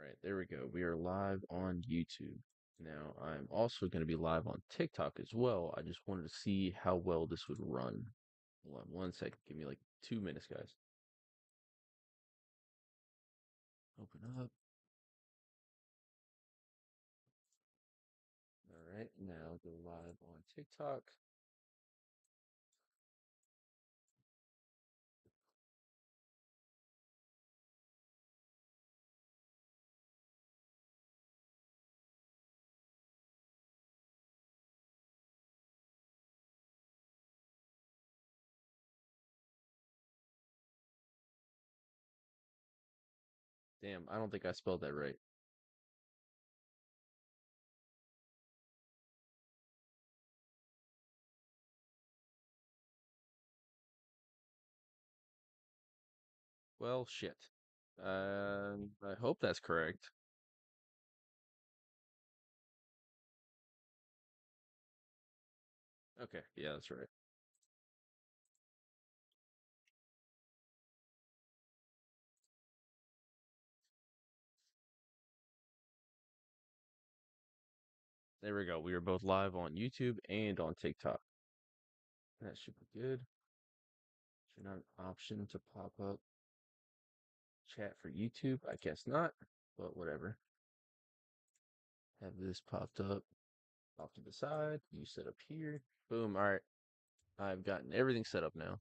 Right, there we go. We are live on YouTube. Now, I'm also going to be live on TikTok as well. I just wanted to see how well this would run. Hold on one second. Give me like 2 minutes, guys. Open up. All right, now go live on TikTok. Damn, I don't think I spelled that right. Well, shit. I hope that's correct. Okay, yeah, that's right. There we go. We are both live on YouTube and on TikTok. That should be good. Should not an option to pop up chat for YouTube? I guess not, but whatever. Have this popped up off to the side. You set up here. Boom. All right. I've gotten everything set up now.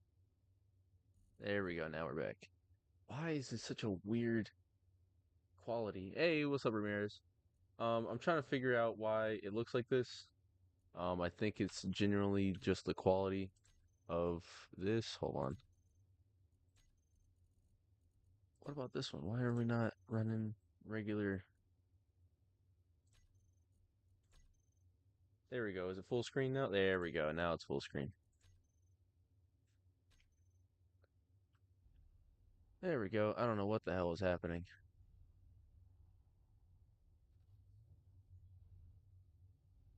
There we go. Now we're back. Why is this such a weird quality? Hey, what's up, Ramirez? I'm trying to figure out why it looks like this. I think it's generally just the quality of this. Hold on. What about this one? Why are we not running regular? There we go. Is it full screen now? There we go. Now it's full screen. There we go. I don't know what the hell is happening.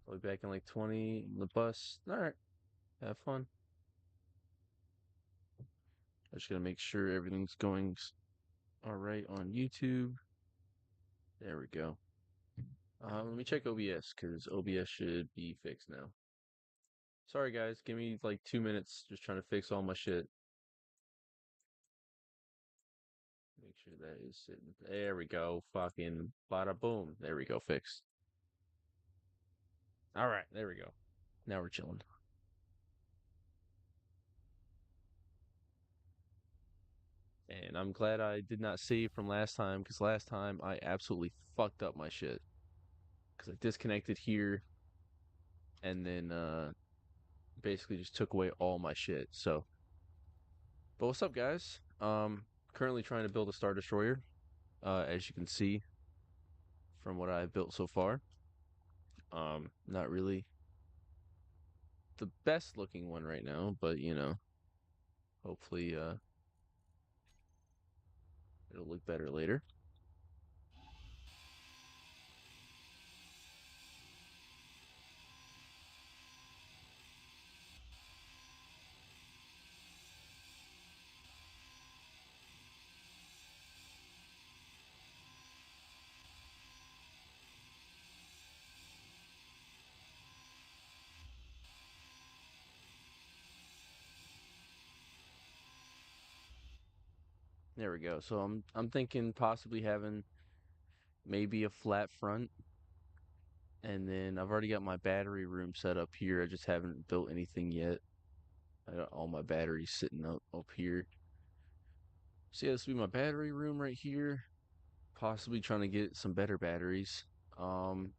I'll be back in like 20 on the bus. All right. Have fun. I just gotta make sure everything's going all right on YouTube. There we go. Let me check OBS because OBS should be fixed now. Sorry guys, give me like 2 minutes. Just trying to fix all my shit. Make sure that is sitting. There we go. Fucking bada boom. There we go. Fixed. All right. There we go. Now we're chilling. And I'm glad I did not save from last time because last time I absolutely fucked up my shit because I disconnected here and then basically just took away all my shit. So, but what's up, guys? Currently trying to build a Star Destroyer, as you can see from what I've built so far. Not really the best looking one right now, but hopefully, it'll look better later. There we go. So I'm thinking possibly having maybe a flat front, and then I've already got my battery room set up here. I just haven't built anything yet. I got all my batteries sitting up here. So yeah, this will be my battery room right here. Possibly trying to get some better batteries. Um,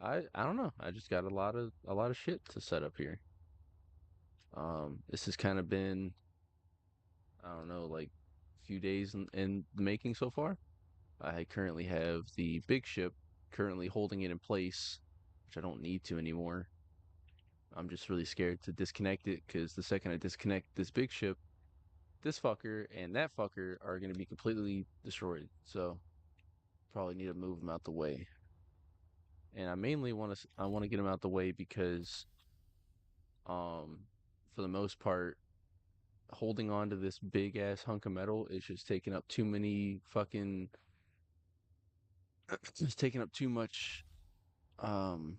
I don't know. I just got a lot of shit to set up here. This has kind of been, I don't know, like a few days in the making so far. I currently have the big ship currently holding it in place, which I don't need to anymore. I'm just really scared to disconnect it because the second I disconnect this big ship, this fucker and that fucker are going to be completely destroyed. So probably need to move them out the way. And I want to get them out the way because um for the most part holding on to this big ass hunk of metal is just taking up too many fucking It's taking up too much um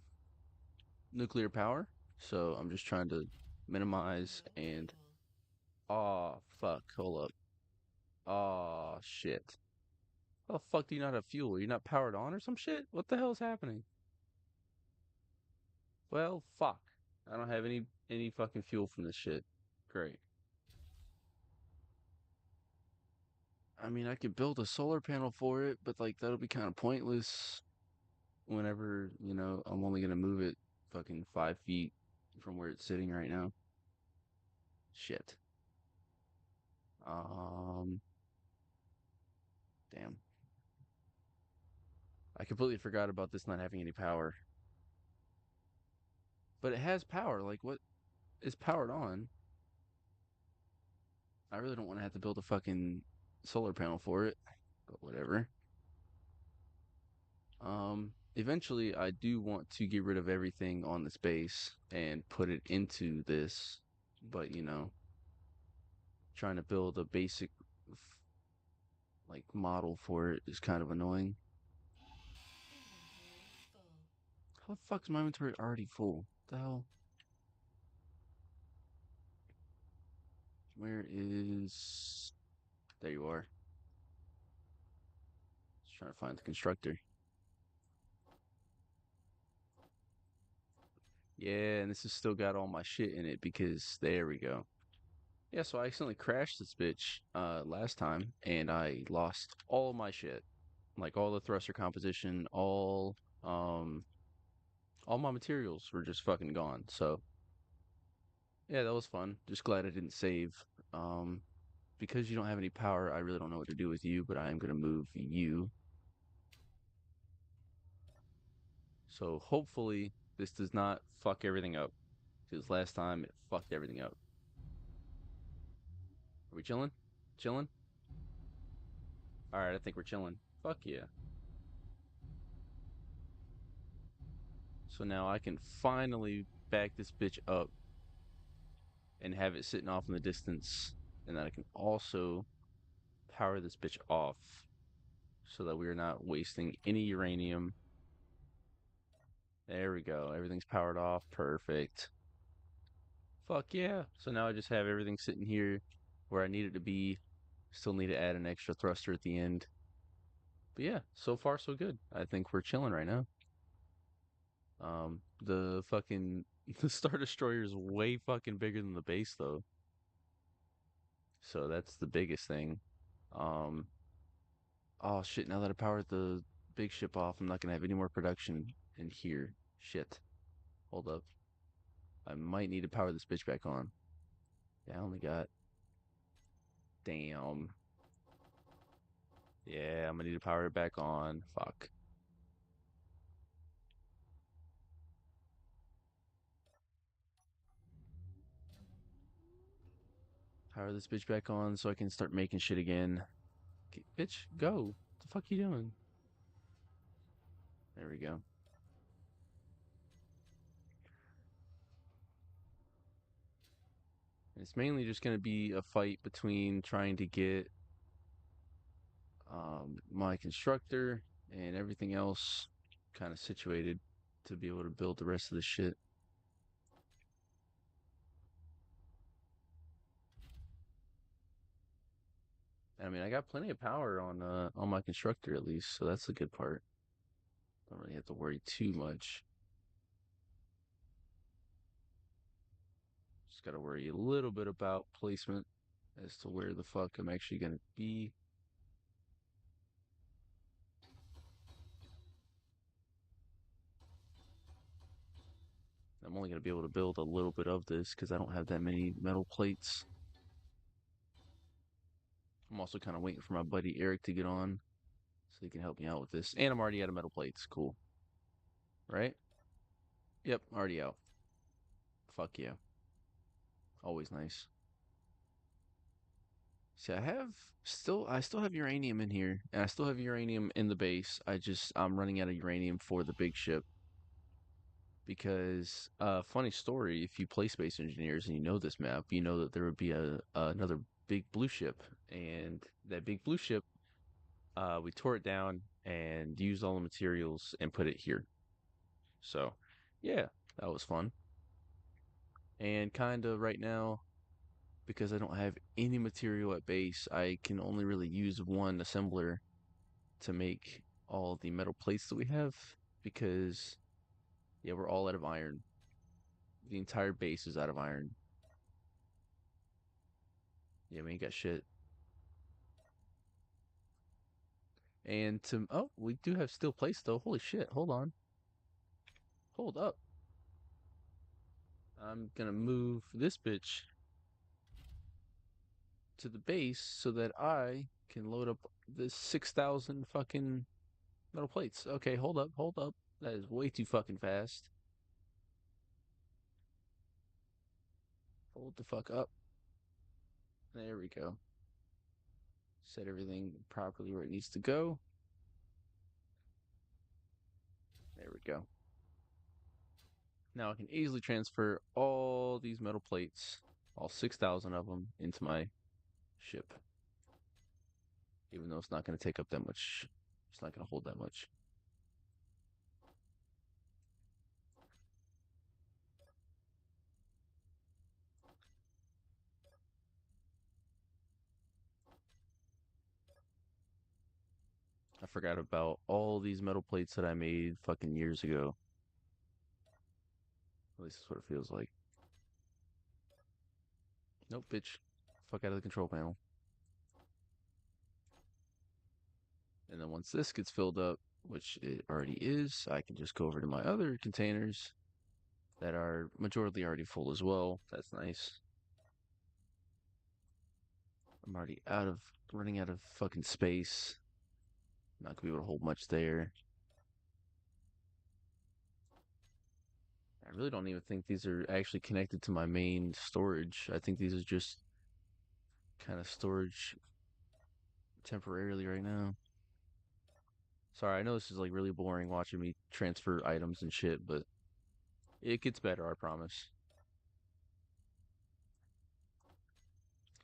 nuclear power. So I'm just trying to minimize and oh fuck, hold up. Oh shit. How the fuck do you not have fuel? You're not powered on or some shit? What the hell is happening? Well, fuck. I don't have any fucking fuel from this shit. Great. I mean, I could build a solar panel for it, but like that'll be kind of pointless whenever, I'm only gonna move it fucking 5 feet from where it's sitting right now. Shit. Um, damn. I completely forgot about this not having any power. But it has power. Like, what is powered on? I really don't want to have to build a fucking solar panel for it, but whatever. Eventually, I do want to get rid of everything on the space and put it into this, but trying to build a basic like model for it is kind of annoying. How the fuck is my inventory already full? What the hell? Where is? There you are. Just trying to find the constructor. Yeah, and this has still got all my shit in it because there we go. Yeah, so I accidentally crashed this bitch last time and I lost all my shit. Like all the thruster composition, um all my materials were just fucking gone. So yeah, that was fun. Just glad I didn't save. Um because you don't have any power, I really don't know what to do with you, but I am gonna move you. So hopefully this does not fuck everything up. Because last time it fucked everything up. Are we chilling? Chilling? Alright, I think we're chilling. Fuck yeah. So now I can finally back this bitch up and have it sitting off in the distance. And then I can also power this bitch off so that we are not wasting any uranium. There we go. Everything's powered off. Perfect. Fuck yeah. So now I just have everything sitting here where I need it to be. Still need to add an extra thruster at the end. But yeah, so far so good. I think we're chilling right now. The fucking the Star Destroyer is way fucking bigger than the base though. So that's the biggest thing. Um, oh shit, now that I powered the big ship off, I'm not gonna have any more production in here. Shit. Hold up. I might need to power this bitch back on. Yeah, I only got damn. Yeah, I'm gonna need to power it back on. Fuck. Power this bitch back on so I can start making shit again. Bitch, go. What the fuck you doing? There we go. And it's mainly just gonna be a fight between trying to get my constructor and everything else kind of situated to be able to build the rest of the shit. I mean, I got plenty of power on my constructor at least, so that's the good part. Don't really have to worry too much. Just got to worry a little bit about placement as to where the fuck I'm actually gonna be. I'm only gonna be able to build a little bit of this because I don't have that many metal plates. I'm also kind of waiting for my buddy Eric to get on so he can help me out with this. And I'm already out of metal plates. Cool. Right? Yep, already out. Fuck yeah. Always nice. See, I still have uranium in here, and I still have uranium in the base. I'm running out of uranium for the big ship because, funny story, if you play Space Engineers and you know this map, you know that there would be another big blue ship, and that big blue ship We tore it down and used all the materials and put it here. So, yeah, that was fun. And kind of right now, because I don't have any material at base, I can only really use one assembler to make all the metal plates that we have because, yeah, we're all out of iron. The entire base is out of iron. Yeah, we ain't got shit. And oh, we do have steel plates though. Holy shit, hold on. Hold up. I'm gonna move this bitch to the base so that I can load up this 6,000 fucking metal plates. Okay, hold up, hold up. That is way too fucking fast. Hold the fuck up. There we go. Set everything properly where it needs to go. There we go. Now I can easily transfer all these metal plates, all 6,000 of them, into my ship. Even though it's not going to take up that much, it's not going to hold that much. I forgot about all these metal plates that I made fucking years ago. At least that's what it feels like. Nope, bitch. Fuck out of the control panel. And then once this gets filled up, which it already is, I can just go over to my other containers that are majority already full as well. That's nice. I'm already running out of fucking space. Not gonna be able to hold much there. I really don't even think these are actually connected to my main storage. I think these are just kind of storage temporarily right now. Sorry, I know this is like really boring watching me transfer items and shit, but it gets better, I promise.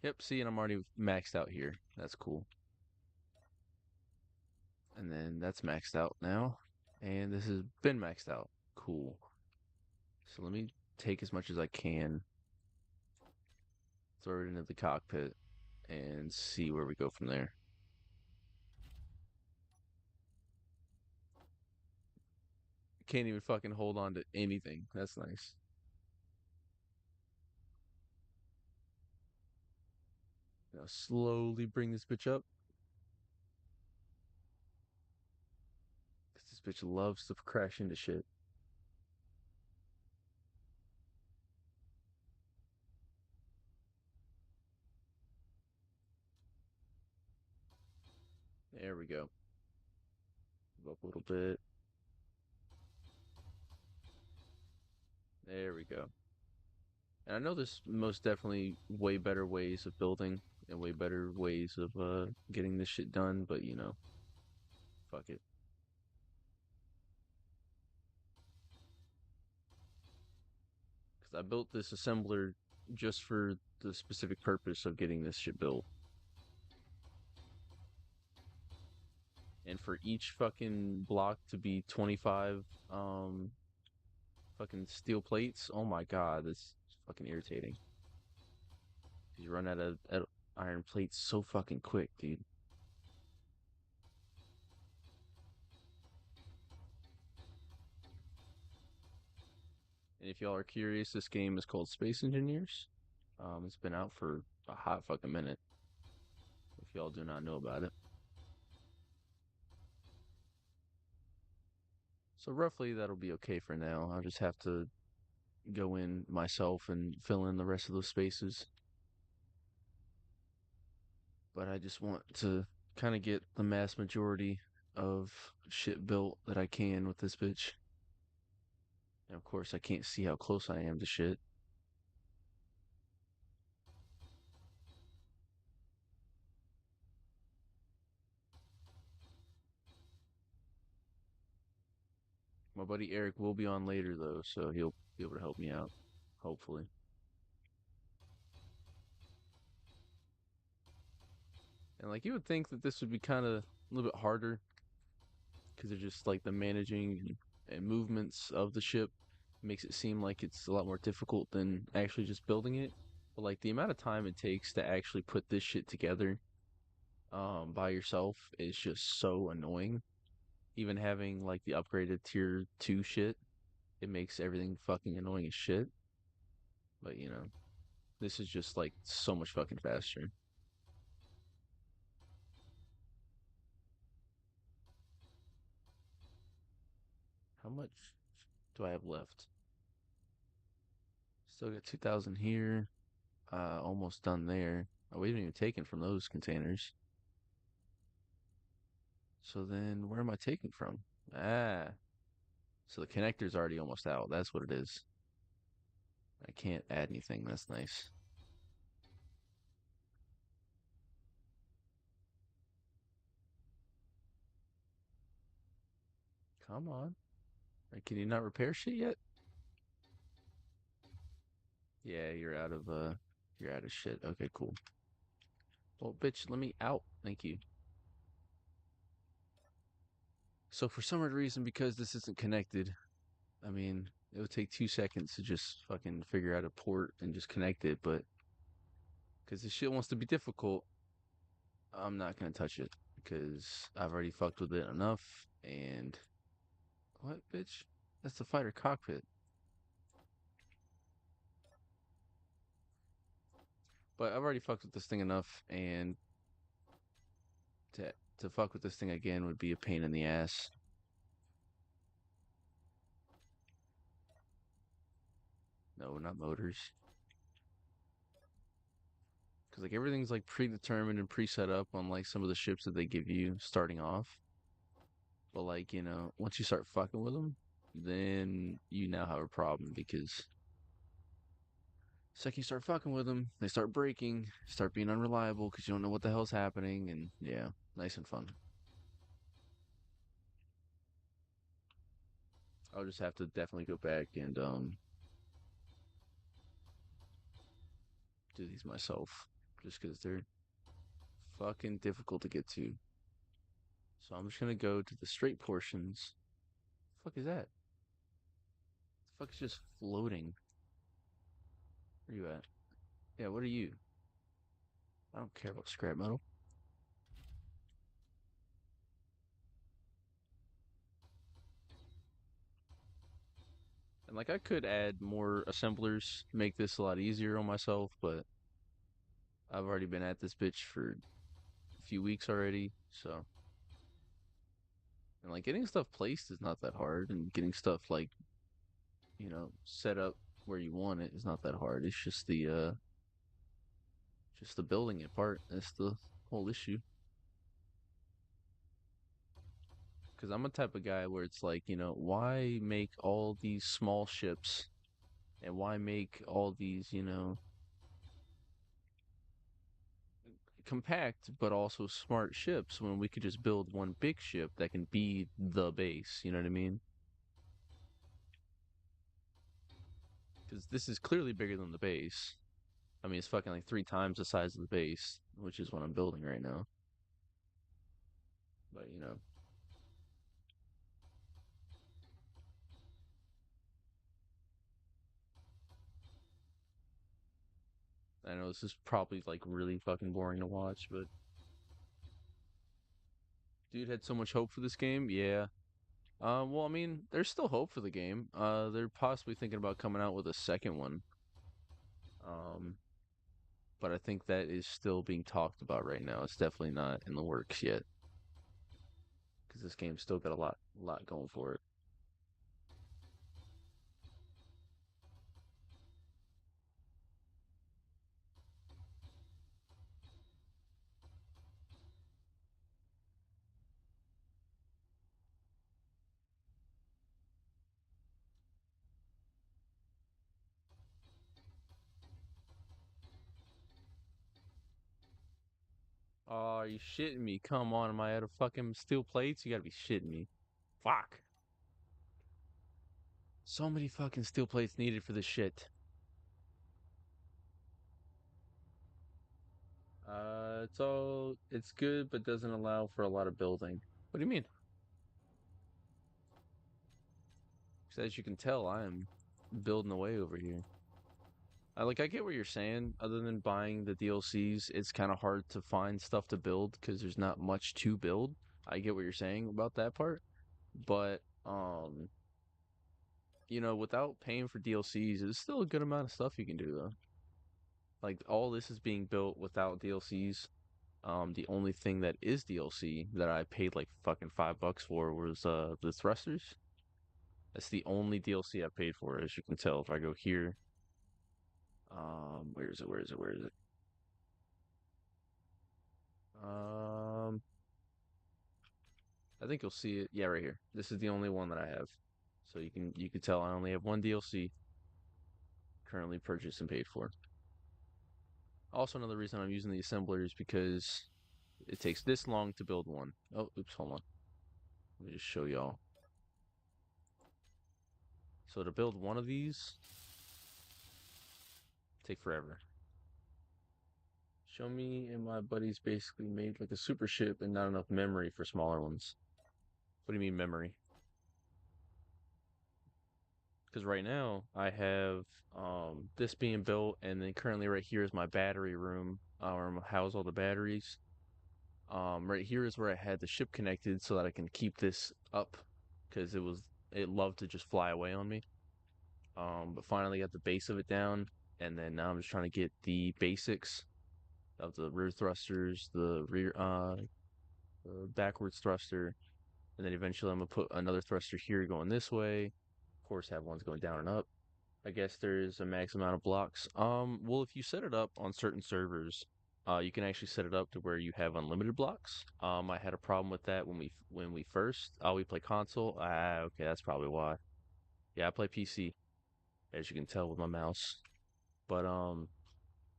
Yep, see, and I'm already maxed out here. That's cool. And then that's maxed out now. And this has been maxed out. Cool. So let me take as much as I can, throw it into the cockpit, and see where we go from there. Can't even fucking hold on to anything. That's nice. Now slowly bring this bitch up. Because this bitch loves to crash into shit. There we go. Up a little bit. There we go. And I know there's most definitely way better ways of building and way better ways of getting this shit done, but you know, fuck it. Because I built this assembler just for the specific purpose of getting this shit built. And for each fucking block to be 25 fucking steel plates, oh my god, this is fucking irritating. You run out of iron plates so fucking quick, dude. And if y'all are curious, this game is called Space Engineers. It's been out for a hot fucking minute. If y'all do not know about it. So roughly that'll be okay for now. I'll just have to go in myself and fill in the rest of those spaces. But I just want to kind of get the mass majority of shit built that I can with this bitch. And of course, I can't see how close I am to shit. My buddy Eric will be on later though, so he'll be able to help me out, hopefully. And like you would think that this would be kind of a little bit harder because they're just like the managing and movements of the ship makes it seem like it's a lot more difficult than actually just building it. But like the amount of time it takes to actually put this shit together by yourself is just so annoying. Even having like the upgraded tier 2 shit, it makes everything fucking annoying as shit. But this is just like so much fucking faster. How much do I have left? Still got 2,000 here. Almost done there. Oh, we haven't even taken from those containers. So then where am I taking from? Ah, so the connector's already almost out. That's what it is. I can't add anything. That's nice. Come on. Can you not repair shit yet? Yeah, you're out of shit. Okay, cool. Well, bitch, let me out. Thank you. So for some odd reason, because this isn't connected, I mean, it would take 2 seconds to just fucking figure out a port and just connect it, but because this shit wants to be difficult, I'm not gonna touch it because I've already fucked with it enough. And what, bitch? That's the fighter cockpit. But I've already fucked with this thing enough, and to to fuck with this thing again would be a pain in the ass. No, not motors. Because like everything's like predetermined and pre-set up on like some of the ships that they give you starting off. But like once you start fucking with them, then you now have a problem because second you start fucking with them, they start breaking, start being unreliable because you don't know what the hell's happening, and yeah, nice and fun. I'll just have to definitely go back and do these myself, just because they're fucking difficult to get to. So I'm just gonna go to the straight portions. The fuck is that? The fuck is just floating? Where you at? Yeah, what are you? I don't care about scrap metal. And like I could add more assemblers, make this a lot easier on myself, but I've already been at this bitch for a few weeks already, so and like getting stuff placed is not that hard, and getting stuff like set up where you want it is not that hard. It's just the building it part. That's the whole issue. Because I'm a type of guy where it's like, why make all these small ships and why make all these, compact but also smart ships when we could just build one big ship that can be the base? You know what I mean? Because this is clearly bigger than the base. I mean, it's fucking like 3 times the size of the base, which is what I'm building right now. But I know this is probably like really fucking boring to watch, but dude had so much hope for this game. Yeah. Well, I mean, there's still hope for the game. They're possibly thinking about coming out with a second one. Um, but I think that is still being talked about right now. It's definitely not in the works yet because this game's still got a lot going for it. Oh, are you shitting me? Come on, am I out of fucking steel plates? You gotta be shitting me. Fuck. So many fucking steel plates needed for this shit. It's good, but doesn't allow for a lot of building. What do you mean? 'Cause as you can tell, I am building away over here. I get what you're saying. Other than buying the DLCs, it's kind of hard to find stuff to build because there's not much to build. I get what you're saying about that part, but without paying for DLCs, there's still a good amount of stuff you can do though. Like all this is being built without DLCs. The only thing that is DLC that I paid like fucking $5 for was the thrusters. That's the only DLC I paid for, as you can tell if I go here. Where is it? Where is it? Where is it? Um, I think you'll see it. Yeah, right here. This is the only one that I have. So you can tell I only have one DLC currently purchased and paid for. Also, another reason I'm using the assembler is because it takes this long to build one. Oh, oops, hold on. Let me just show y'all. So to build one of these, take forever. Show me and my buddies basically made like a super ship and not enough memory for smaller ones. What do you mean memory? Because right now I have this being built, and then currently right here is my battery room, where I house all the batteries. Right here is where I had the ship connected so that I can keep this up, because it loved to just fly away on me. But finally got the base of it down, and then now I'm just trying to get the basics of the rear thrusters, the backwards thruster, and then eventually I'm gonna put another thruster here going this way. Of course, have ones going down and up. I guess there's a max amount of blocks. Well, if you set it up on certain servers, you can actually set it up to where you have unlimited blocks. I had a problem with that when we first we play console. Ah, okay, that's probably why. Yeah, I play PC, as you can tell with my mouse. But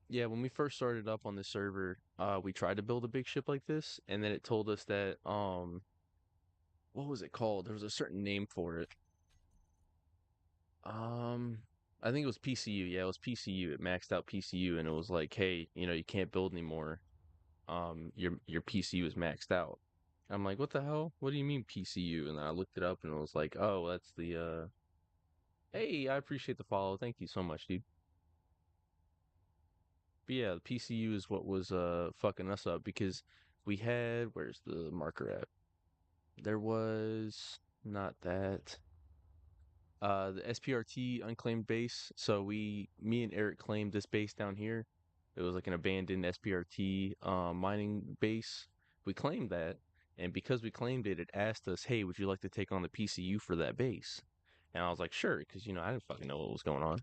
yeah, when we first started up on this server, we tried to build a big ship like this, and then it told us that what was it called? There was a certain name for it. Um, I think it was PCU. Yeah, it was PCU. It maxed out PCU, and it was like, hey, you can't build anymore. Your PCU is maxed out. I'm like, what the hell? What do you mean PCU? And then I looked it up, and it was like, oh, that's the Hey, I appreciate the follow. Thank you so much, dude. But yeah, the PCU is what was fucking us up because we had where's the marker at? There was not that. The SPRT unclaimed base. So me and Eric claimed this base down here. It was like an abandoned SPRT mining base. We claimed that, and because we claimed it, it asked us, "Hey, would you like to take on the PCU for that base?" And I was like, "Sure," because I didn't fucking know what was going on.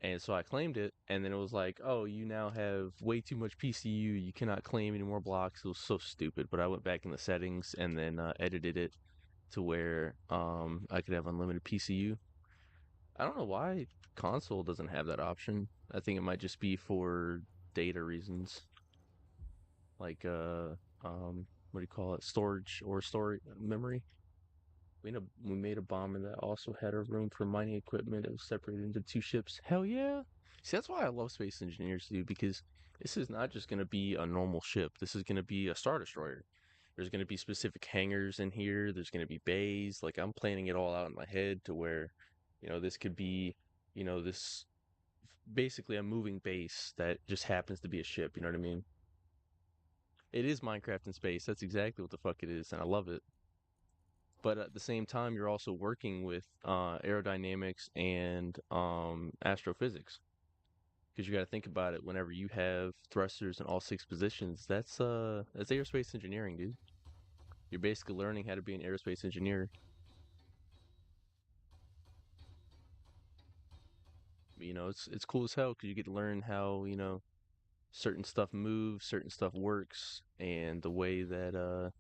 And so I claimed it, and then it was like, "Oh, you now have way too much PCU. You cannot claim any more blocks." It was so stupid. But I went back in the settings and then edited it to where I could have unlimited PCU. I don't know why console doesn't have that option. I think it might just be for data reasons, like what do you call it, storage or storage memory. We made a bomber that also had a room for mining equipment. It was separated into two ships. Hell yeah! See, that's why I love Space Engineers, dude, because this is not just gonna be a normal ship. This is gonna be a Star Destroyer. There's gonna be specific hangars in here. There's gonna be bays. Like I'm planning it all out in my head to where, this could be, this basically a moving base that just happens to be a ship. You know what I mean? It is Minecraft in space. That's exactly what the fuck it is, and I love it. But at the same time, you're also working with aerodynamics and astrophysics because you got to think about it. Whenever you have thrusters in all six positions, that's aerospace engineering, dude. You're basically learning how to be an aerospace engineer. It's cool as hell because you get to learn how certain stuff moves, certain stuff works, and the way that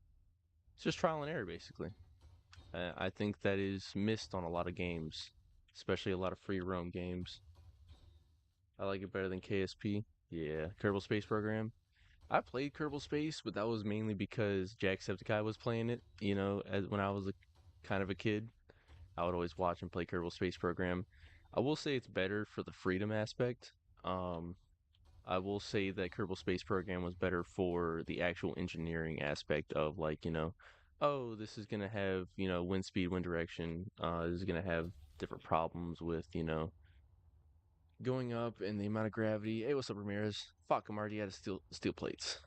it's just trial and error basically. I think that is missed on a lot of games, especially a lot of free roam games. I like it better than KSP. Yeah, Kerbal Space Program. I played Kerbal Space, but that was mainly because Jacksepticeye was playing it. When I was kind of a kid, I would always watch and play Kerbal Space Program. I will say it's better for the freedom aspect. Um, I will say that Kerbal Space Program was better for the actual engineering aspect of like, oh, this is gonna have, wind speed, wind direction. This is gonna have different problems with, going up and the amount of gravity. Hey, what's up, Ramirez? Fuck, I'm already out of steel plates.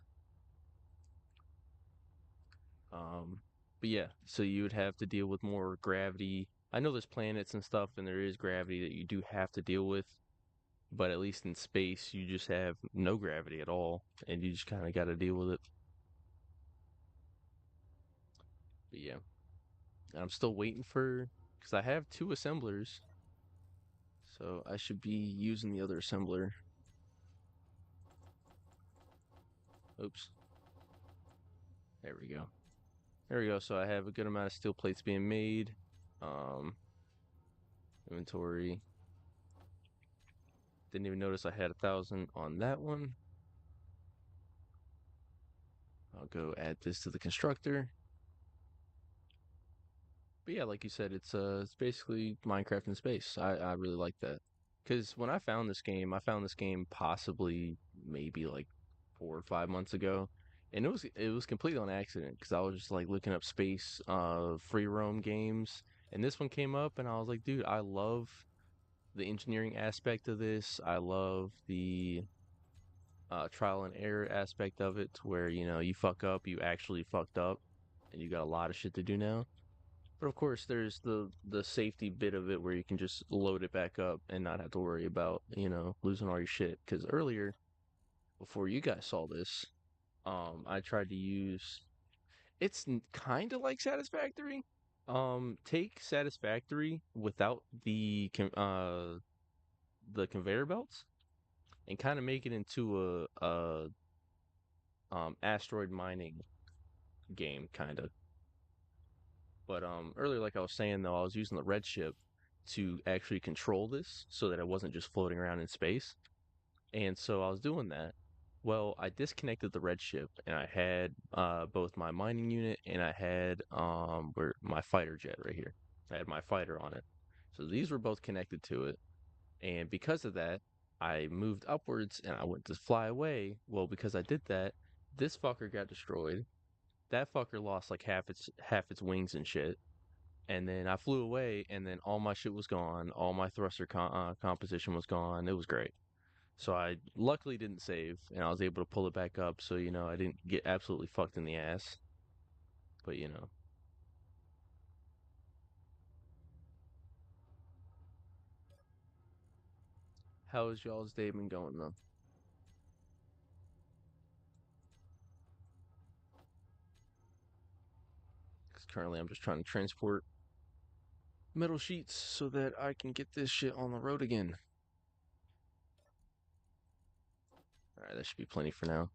Um, but yeah, so you would have to deal with more gravity. I know there's planets and stuff, and there is gravity that you do have to deal with, but at least in space, you just have no gravity at all, and you just kind of got to deal with it. But yeah, I'm still waiting for because I have two assemblers, so I should be using the other assembler. Oops, there we go. There we go. So I have a good amount of steel plates being made. Um, Inventory. Didn't even notice I had 1,000 on that one. I'll go add this to the constructor. But yeah, like you said, it's basically Minecraft in space. I really like that. Because when I found this game possibly maybe like 4 or 5 months ago, and it was completely on accident because I was just like looking up space free roam games, and this one came up, and I was like, dude, I love the engineering aspect of this. I love the trial and error aspect of it, to where you fuck up, you actually fucked up, and you got a lot of shit to do now. But of course, there's the safety bit of it where you can just load it back up and not have to worry about losing all your shit. Because earlier, before you guys saw this, I tried to use. It's kind of like Satisfactory. Take Satisfactory without the conveyor belts and kind of make it into a asteroid mining game, kind of. But earlier, like I was saying though, I was using the red ship to actually control this so that it wasn't just floating around in space. And so I was doing that. Well, I disconnected the red ship and I had both my mining unit and I had where my fighter jet right here. I had my fighter on it. So these were both connected to it. And because of that, I moved upwards and I went to fly away. Well, because I did that, this fucker got destroyed. That fucker lost like half its wings and shit. And then I flew away, and then all my shit was gone. All my thruster composition was gone. It was great. So I luckily didn't save, and I was able to pull it back up. So I didn't get absolutely fucked in the ass. But how has y'all's day been going though? Because currently I'm just trying to transport metal sheets so that I can get this shit on the road again. All right, that should be plenty for now.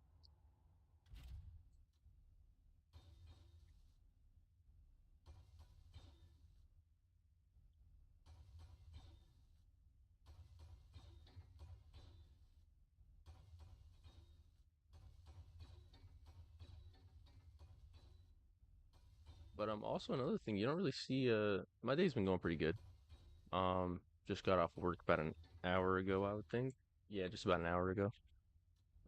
But also another thing, you don't really see. My day's been going pretty good. Just got off work about an hour ago, I would think. Yeah, just about an hour ago.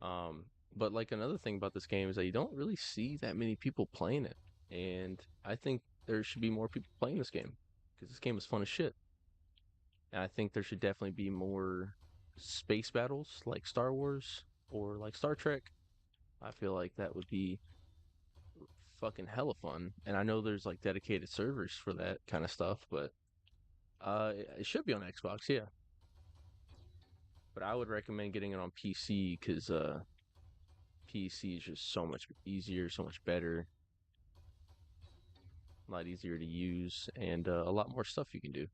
Um, but like another thing about this game is that you don't really see that many people playing it, and I think there should be more people playing this game because this game is fun as shit. And I think there should definitely be more space battles like Star Wars or like Star Trek. I feel like that would be fucking hella fun. And I know there's like dedicated servers for that kind of stuff, but it should be on Xbox, yeah. But I would recommend getting it on PC because PC is just so much easier, so much better, a lot easier to use, and a lot more stuff you can do.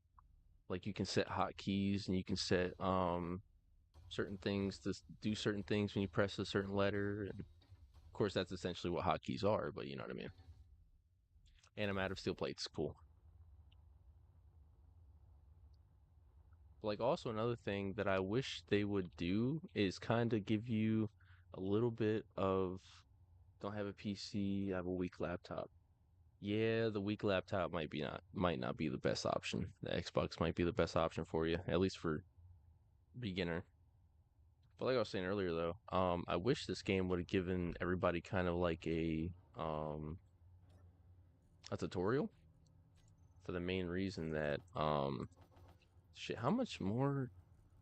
Like you can set hotkeys and you can set certain things to do certain things when you press a certain letter. And of course, that's essentially what hotkeys are, but you know what I mean. And I'm out of steel plates. Cool. Like also another thing that I wish they would do is kind of give you a little bit of don't have a PC, I have a weak laptop. Yeah, the weak laptop might not be the best option. The Xbox might be the best option for you, at least for beginner. But like I was saying earlier, though, I wish this game would have given everybody kind of like um a tutorial for the main reason that shit. How much more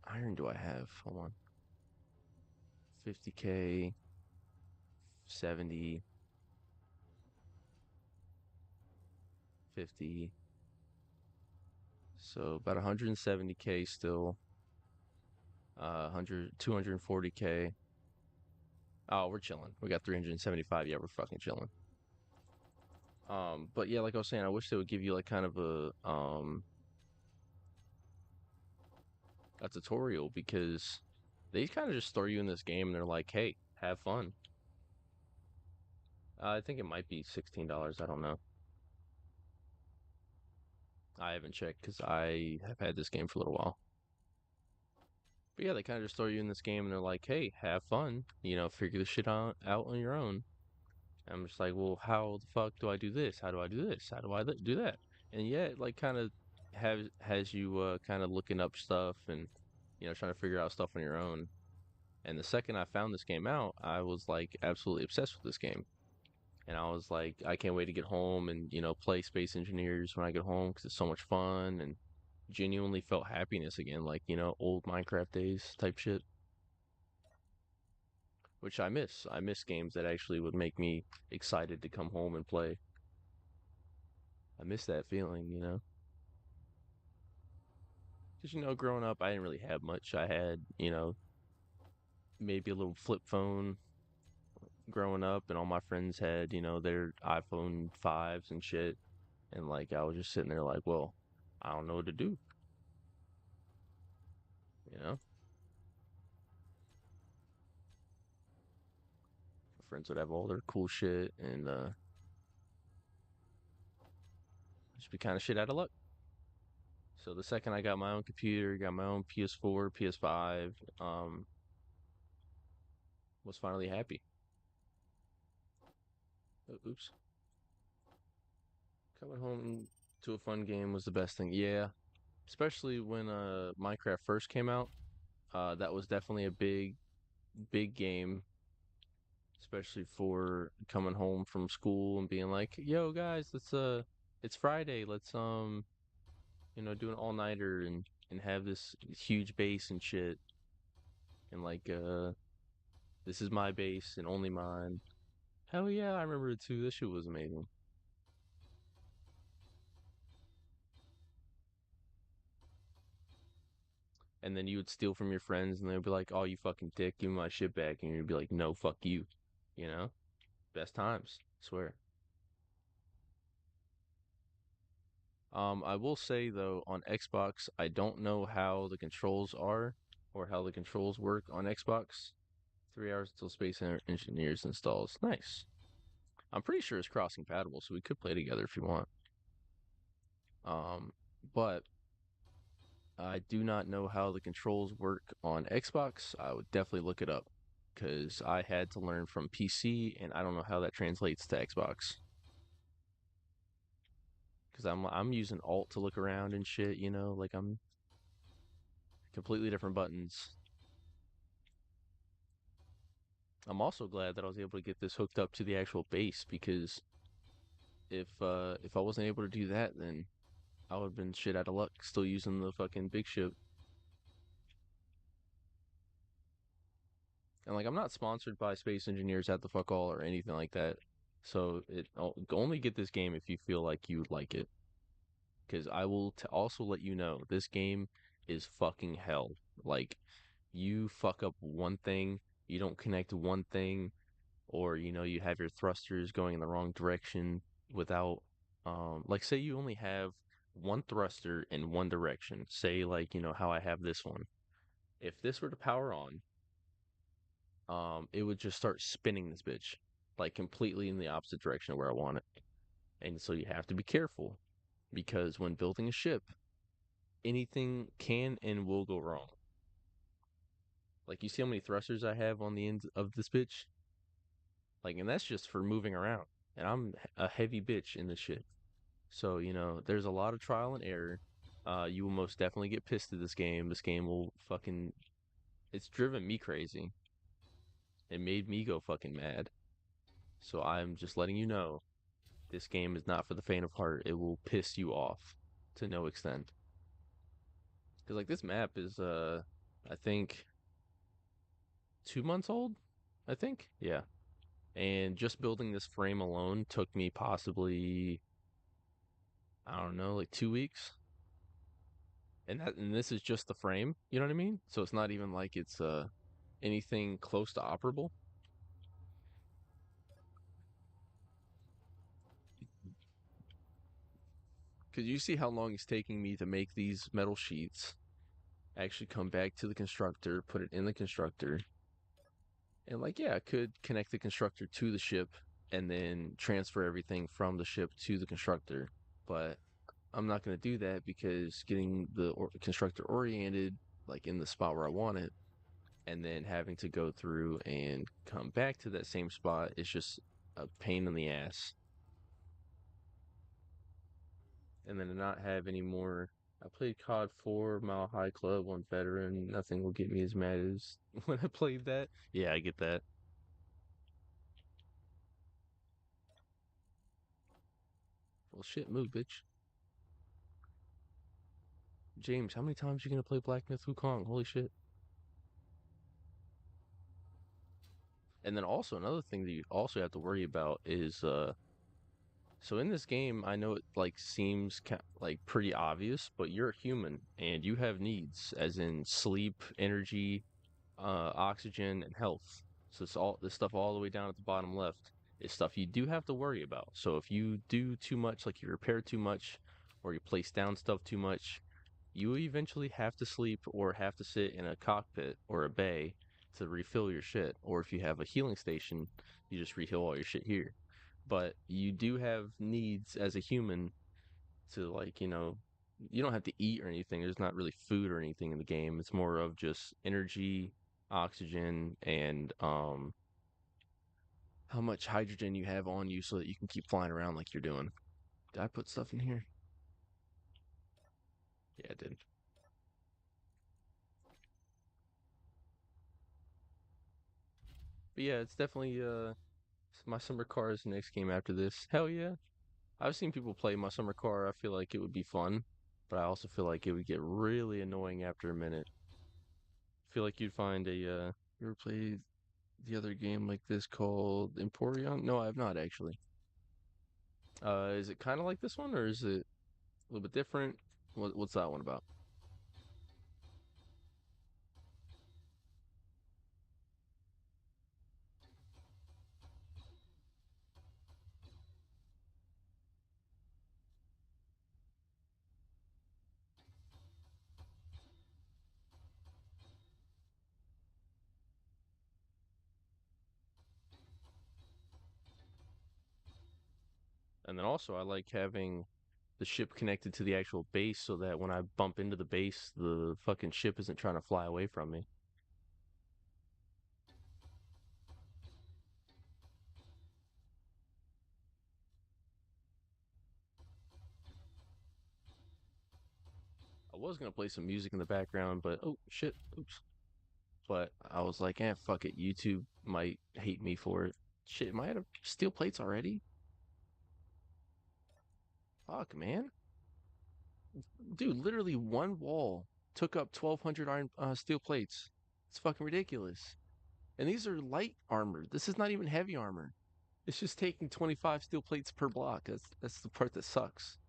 iron do I have? Hold on, 50K, 70, 50. So about 170K still. 100, 240K. Oh, we're chilling. We got 375. Yeah, we're fucking chilling. But yeah, like I was saying, I wish they would give you like kind of a tutorial because they kind of just throw you in this game and they're like, "Hey, have fun." I think it might be $16. I don't know. I haven't checked because I have had this game for a little while. But yeah, they kind of just throw you in this game and they're like, "Hey, have fun. Figure this shit out on your own." I'm just like, well, how the fuck do I do this? How do I do this? How do I do that? And yeah, it like kind of has you kind of looking up stuff and trying to figure out stuff on your own. And the second I found this game out, I was like absolutely obsessed with this game. And I was like, I can't wait to get home and play Space Engineers when I get home because it's so much fun and genuinely felt happiness again, like old Minecraft days type shit, which I miss. I miss games that actually would make me excited to come home and play. I miss that feeling. Because, growing up, I didn't really have much. I had, maybe a little flip phone growing up, and all my friends had, their iPhone 5s and shit. And, like, I was just sitting there, like, well, I don't know what to do, you know? My friends would have all their cool shit and just be kind of shit out of luck. So the second I got my own computer, got my own PS4, PS5, was finally happy. Oops. Coming home to a fun game was the best thing. Yeah, especially when Minecraft first came out. That was definitely a big game, especially for coming home from school and being like, "Yo, guys, it's Friday. Let's do an all-nighter and have this huge base and shit, and like this is my base and only mine." Hell yeah, I remember it too. This shit was amazing. And then you would steal from your friends, and they'd be like, "Oh, you fucking dick, give me my shit back," and you'd be like, "No, fuck you," you know. Best times, swear. I will say though, on Xbox, I don't know how the controls are or how the controls work on Xbox. 3 hours until Engineers installs. Nice. I'm pretty sure it's cross compatible, so we could play together if you want. But I do not know how the controls work on Xbox. I would definitely look it up because I had to learn from PC, and I don't know how that translates to Xbox. Because I'm using Alt to look around and shit, like I'm completely different buttons. I'm also glad that I was able to get this hooked up to the actual base because if I wasn't able to do that, then I would have been shit out of luck still using the fucking big ship. And like I'm not sponsored by Space Engineers at the fuck all or anything like that. So only get this game if you feel like you would like it. Because I will also let you know this game is fucking hell. Like you fuck up one thing, you don't connect one thing, or you have your thrusters going in the wrong direction without like say you only have one thruster in one direction, say like how I have this one. If this were to power on, it would just start spinning this bitch like completely in the opposite direction of where I want it. And so you have to be careful because when building a ship, anything can and will go wrong. Like you see how many thrusters I have on the end of this bitch? Like, and that's just for moving around. And I'm a heavy bitch in this shit. So, there's a lot of trial and error. You will most definitely get pissed at this game. This game will fucking it's driven me crazy. It made me go fucking mad. So I'm just letting you know this game is not for the faint of heart. It will piss you off to no extent. Because like this map is I think 2 months old. I think. Yeah. And just building this frame alone took me possibly, I don't know, like 2 weeks. And this is just the frame, you know what I mean? So it's not even like it's anything close to operable. Because you see how long it's taking me to make these metal sheets, actually come back to the constructor, put it in the constructor, and like, yeah, I could connect the constructor to the ship and then transfer everything from the ship to the constructor. But I'm not going to do that because getting the constructor oriented, like in the spot where I want it, and then having to go through and come back to that same spot is just a pain in the ass. And then to not have any more. I played COD 4, Mile High Club on veteran. Nothing will get me as mad as when I played that. Yeah, I get that. Well, shit, move, bitch. James, how many times you gonna play Black Myth Wukong? Holy shit. And then also another thing that you also have to worry about is so in this game, I know it like seems like pretty obvious, but you're a human and you have needs as in sleep, energy, oxygen, and health. So it's all this stuff all the way down at the bottom left is stuff you do have to worry about. So if you do too much, like you repair too much, or you place down stuff too much, you eventually have to sleep or have to sit in a cockpit or a bay to refill your shit. Or if you have a healing station, you just reheal all your shit here. But you do have needs as a human to like, you don't have to eat or anything. There's not really food or anything in the game. It's more of just energy, oxygen, and how much hydrogen you have on you so that you can keep flying around like you're doing. Did I put stuff in here? Yeah, I did. But yeah, it's definitely my summer car is the next game after this. Hell yeah. I've seen people play my summer car. I feel like it would be fun, but I also feel like it would get really annoying after a minute. I feel like you'd find you ever played the other game like this called Emporion? No, I have not actually. Is it kind of like this one, or is it a little bit different? What's that one about? And then also, I like having the ship connected to the actual base so that when I bump into the base, the fucking ship isn't trying to fly away from me. I was gonna play some music in the background, but oh shit, oops. But I was like, fuck it. YouTube might hate me for it. Shit, am I out of steel plates already? Fuck, man. Dude, literally one wall took up 1,200 iron steel plates. It's fucking ridiculous. And these are light armor. This is not even heavy armor. It's just taking 25 steel plates per block. That's the part that sucks.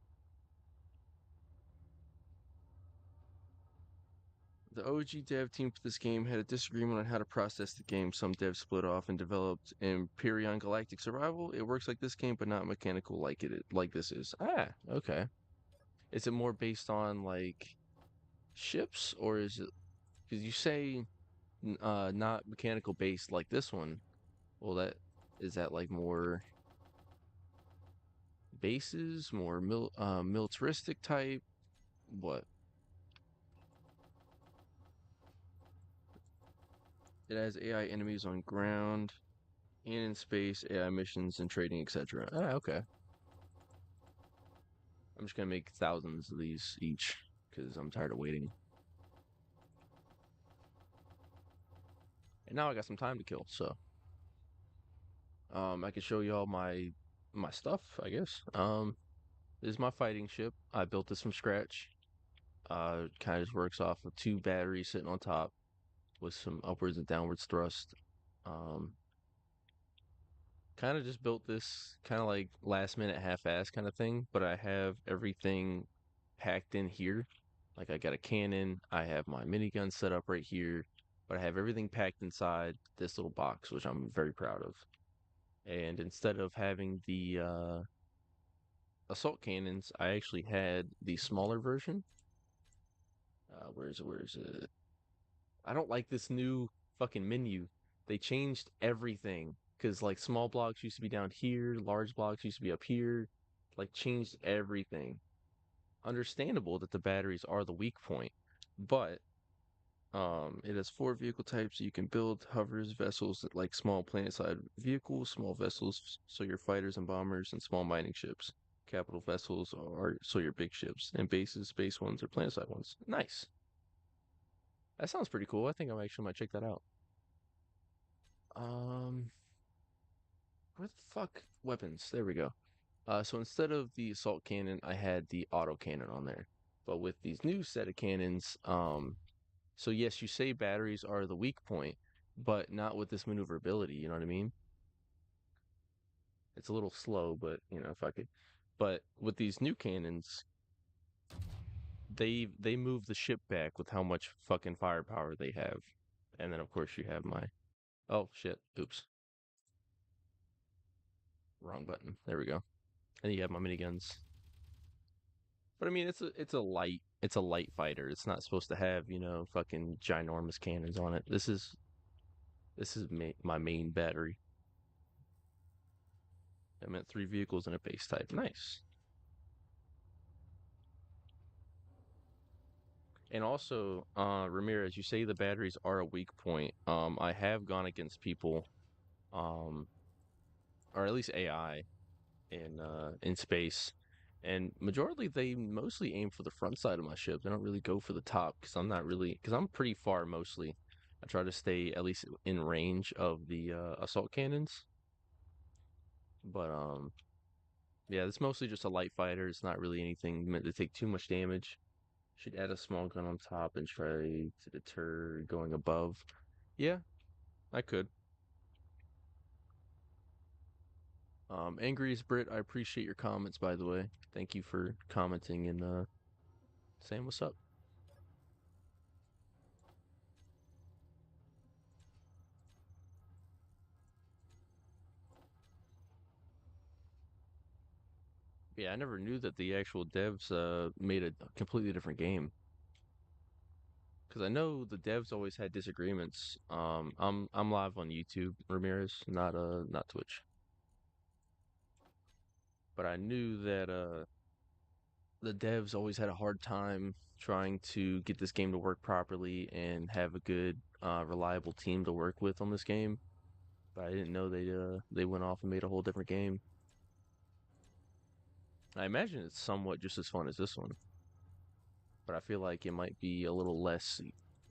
The OG dev team for this game had a disagreement on how to process the game. Some devs split off and developed Empyrean Galactic Survival. It works like this game, but not mechanical like this is. Ah, okay. Is it more based on like ships, or is it because you say not mechanical based like this one? Well, that is that like more bases, more militaristic type? What? It has AI enemies on ground and in space, AI missions and trading, etc. Ah, okay. I'm just gonna make thousands of these each because I'm tired of waiting. And now I got some time to kill, so I can show you all my stuff, I guess. This is my fighting ship. I built this from scratch. Kind of just works off of two batteries sitting on top with some upwards and downwards thrust. Um, Kind of just built this kind of like last minute half-ass kind of thing, but I have everything packed in here. Like I got a cannon, I have my minigun set up right here, but I have everything packed inside this little box, which I'm very proud of. And instead of having the assault cannons, I actually had the smaller version. Where is it? I don't like this new fucking menu. They changed everything because like small blocks used to be down here, large blocks used to be up here. Like changed everything. Understandable that the batteries are the weak point, but it has four vehicle types you can build: hovers, vessels like small planet-side vehicles, small vessels so your fighters and bombers, and small mining ships. Capital vessels are so your big ships, and bases, space ones, or planet-side ones. Nice. That sounds pretty cool. I think I actually might check that out. Um, where the fuck weapons? There we go. So instead of the assault cannon, I had the auto cannon on there. But with these new set of cannons, so yes, you say batteries are the weak point, but not with this maneuverability. You know what I mean? It's a little slow, but fuck it. But with these new cannons, they move the ship back with how much fucking firepower they have. And then of course you have my oh shit, oops, wrong button. There we go. And you have my miniguns. But I mean, it's a light fighter. It's not supposed to have fucking ginormous cannons on it. This is my main battery. I meant three vehicles and a base type. Nice. And also, Ramirez, you say the batteries are a weak point. I have gone against people, um, or at least AI in space, and majority they mostly aim for the front side of my ship. They don't really go for the top because I'm pretty far mostly. I try to stay at least in range of the assault cannons, but yeah, it's mostly just a light fighter. It's not really anything meant to take too much damage. Should add a small gun on top and try to deter going above. Yeah, I could. Angriest Brit, I appreciate your comments, by the way. Thank you for commenting and saying what's up. Yeah, I never knew that the actual devs made a completely different game. Because I know the devs always had disagreements. I'm live on YouTube, Ramirez, not Twitch. But I knew that the devs always had a hard time trying to get this game to work properly and have a good, reliable team to work with on this game. But I didn't know they went off and made a whole different game. I imagine it's somewhat just as fun as this one, but I feel like it might be a little less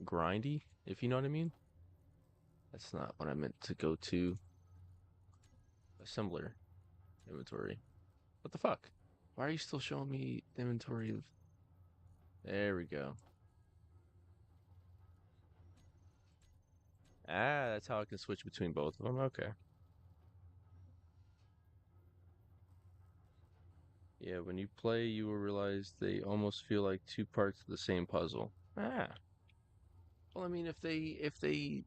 grindy, if you know what I mean. That's not what I meant to go to. Assembler inventory. What the fuck? Why are you still showing me inventory of? There we go. Ah, that's how I can switch between both of them. Okay. Yeah, when you play, you will realize they almost feel like two parts of the same puzzle. Ah. Well, I mean, if the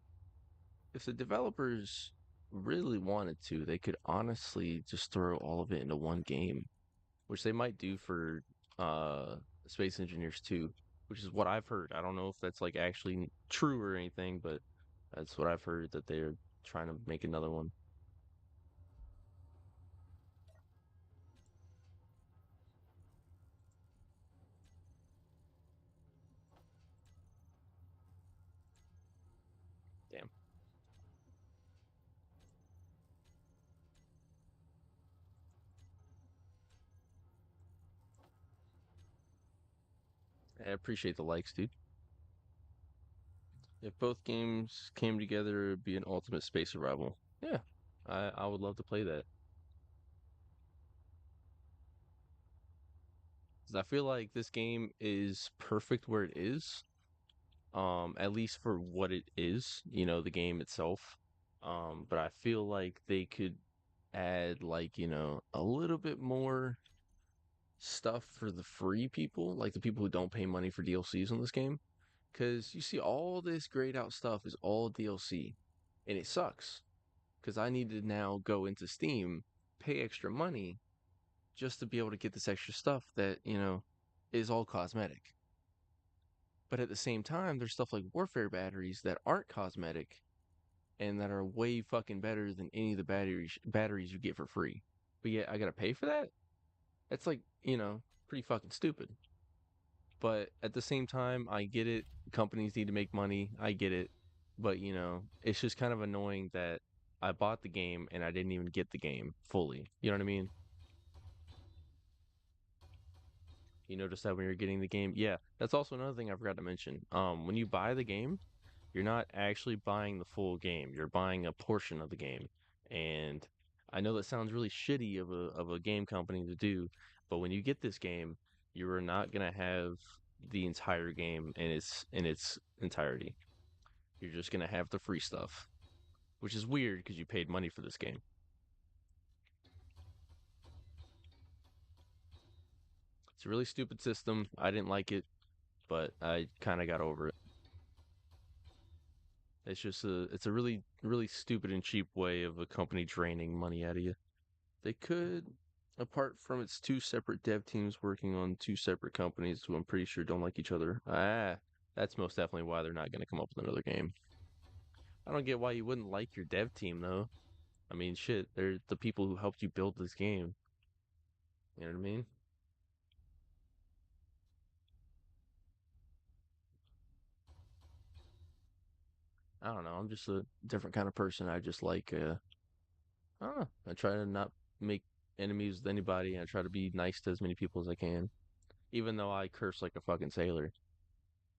developers really wanted to, they could honestly just throw all of it into one game, which they might do for uh Space Engineers 2, which is what I've heard. I don't know if that's like actually true or anything, but that's what I've heard that they're trying to make another one. Damn. I appreciate the likes, dude. If both games came together, it'd be an ultimate space survival. Yeah, I would love to play that. 'Cause I feel like this game is perfect where it is. At least for what it is, the game itself. But I feel like they could add like, a little bit more stuff for the free people, like the people who don't pay money for DLCs on this game. Because you see, all this grayed out stuff is all DLC, and it sucks. Because I need to now go into Steam, pay extra money just to be able to get this extra stuff that, is all cosmetic. But at the same time, there's stuff like Warfare batteries that aren't cosmetic and that are way fucking better than any of the batteries you get for free. But yet I gotta pay for that? That's like, pretty fucking stupid. But at the same time, I get it. Companies need to make money. I get it. But, it's just kind of annoying that I bought the game and I didn't even get the game fully. You know what I mean? You notice that when you're getting the game? Yeah, that's also another thing I forgot to mention. When you buy the game, you're not actually buying the full game. You're buying a portion of the game. And I know that sounds really shitty of a game company to do, but when you get this game, you are not gonna have the entire game in its entirety. You're just gonna have the free stuff, which is weird because you paid money for this game. It's a really stupid system. I didn't like it, but I kind of got over it. It's a really really stupid and cheap way of a company draining money out of you. They could, apart from its two separate dev teams working on two separate companies who I'm pretty sure don't like each other. That's most definitely why they're not going to come up with another game. I don't get why you wouldn't like your dev team though. I mean, shit, they're the people who helped you build this game. You know what I mean? I don't know. I'm just a different kind of person. I just like, I don't know. I try to not make enemies with anybody. I try to be nice to as many people as I can. Even though I curse like a fucking sailor,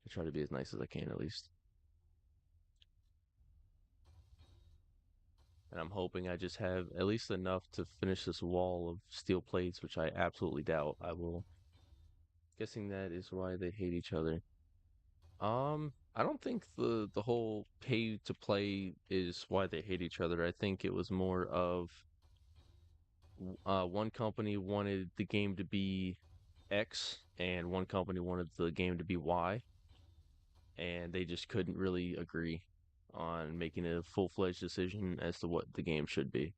I try to be as nice as I can at least. And I'm hoping I just have at least enough to finish this wall of steel plates, which I absolutely doubt I will. Guessing that is why they hate each other. I don't think the whole pay to play is why they hate each other. I think it was more of one company wanted the game to be X and one company wanted the game to be Y, and they just couldn't really agree on making a full-fledged decision as to what the game should be.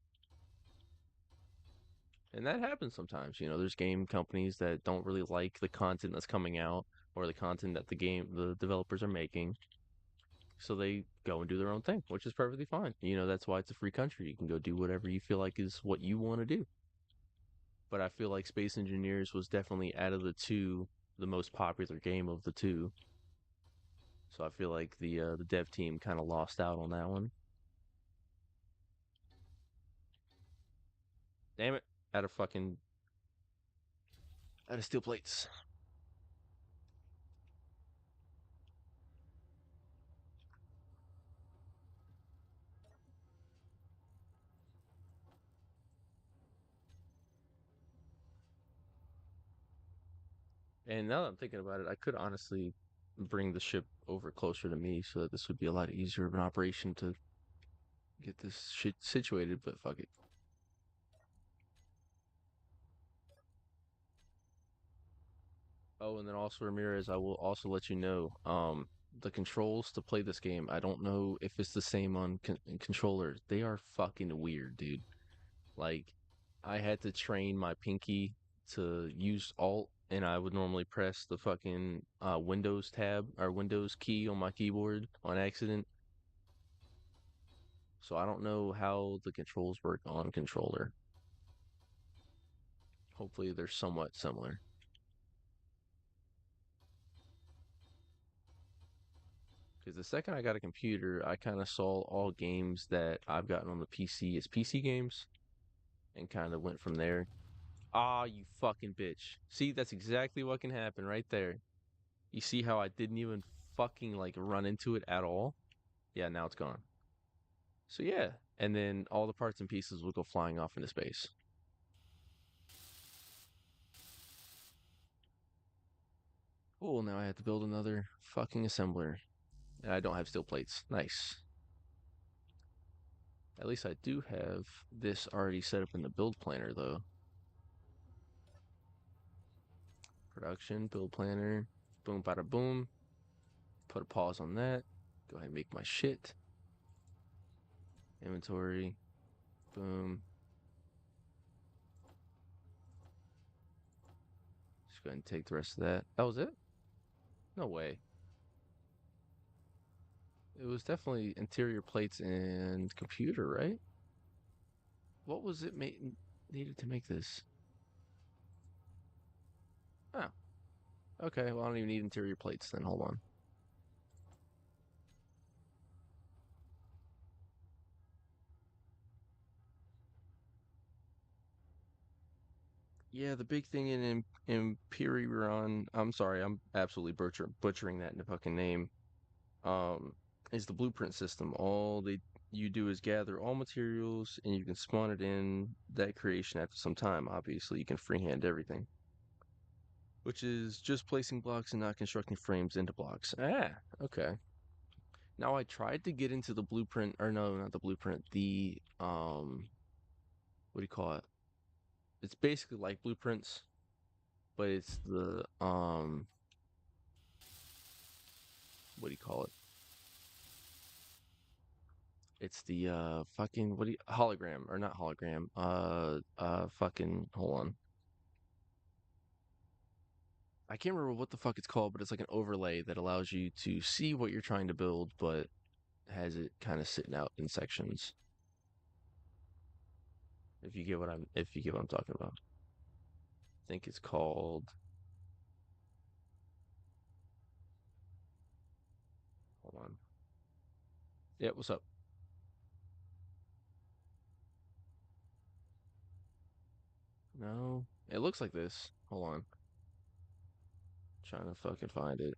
And that happens sometimes. There's game companies that don't really like the content that's coming out or the content that the developers are making. So they go and do their own thing, which is perfectly fine. That's why it's a free country. You can go do whatever you feel like is what you want to do. But I feel like Space Engineers was definitely out of the two the most popular game of the two. So I feel like the dev team kind of lost out on that one. Damn it! Out of fucking out of steel plates. And now that I'm thinking about it, I could honestly bring the ship over closer to me so that this would be a lot easier of an operation to get this shit situated, but fuck it. Oh, and then also Ramirez, I will also let you know, the controls to play this game, I don't know if it's the same on controller. They are fucking weird, dude. Like, I had to train my pinky to use Alt, and I would normally press the fucking Windows tab or Windows key on my keyboard on accident. So I don't know how the controls work on controller. Hopefully they're somewhat similar. Because the second I got a computer, I kind of saw all games that I've gotten on the PC as PC games and kind of went from there. Ah, you fucking bitch. See, that's exactly what can happen right there. You see how I didn't even fucking like run into it at all? Yeah, now it's gone. So yeah, and then all the parts and pieces will go flying off into space. Cool, now I have to build another fucking assembler. And I don't have steel plates. Nice. At least I do have this already set up in the build planner, though. Production, build planner, boom, bada boom. Put a pause on that. Go ahead and make my shit. Inventory, boom. Just go ahead and take the rest of that. That was it? No way. It was definitely interior plates and computer, right? What was it needed to make this? Oh, okay. Well, I don't even need interior plates then. Hold on. Yeah, the big thing in Imperion, I'm sorry, I'm absolutely butchering that in the fucking name. Um, is the blueprint system. All they you do is gather all materials and you can spawn it in that creation after some time. Obviously, you can freehand everything, which is just placing blocks and not constructing frames into blocks. Ah, okay. Now I tried to get into the blueprint, or no, not the blueprint, the what do you call it? It's basically like blueprints, but it's the what do you call it? It's the fucking what do you hologram or not hologram? Fucking hold on. I can't remember what the fuck it's called, but it's like an overlay that allows you to see what you're trying to build, but has it kind of sitting out in sections. If you get what I'm talking about. I think it's called hold on. Yeah, what's up? No. It looks like this. Hold on. Trying to fucking find it.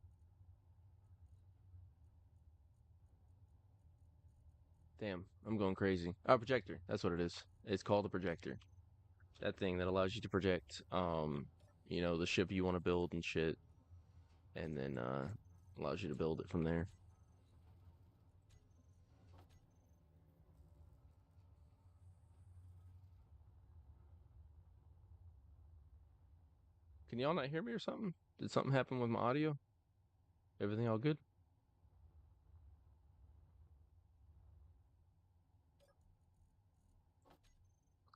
Damn, I'm going crazy. Oh, projector. That's what it is. It's called a projector. That thing that allows you to project the ship you want to build and shit, and then allows you to build it from there. Can y'all not hear me or something? Did something happen with my audio? Everything all good?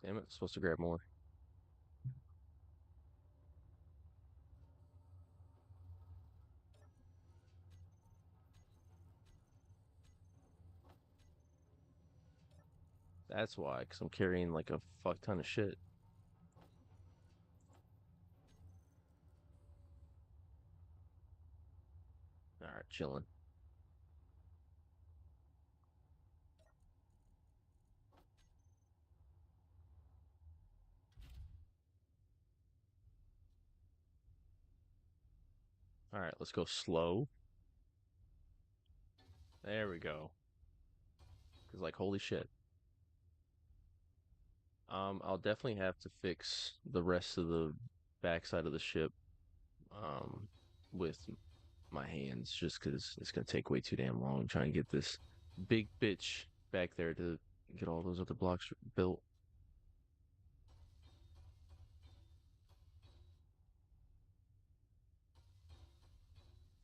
Damn it, supposed to grab more. That's why, because I'm carrying like a fuck ton of shit. All right, chilling. All right, let's go slow. There we go. Because like holy shit. I'll definitely have to fix the rest of the backside of the ship um with my hands just because it's gonna take way too damn long trying to get this big bitch back there to get all those other blocks built.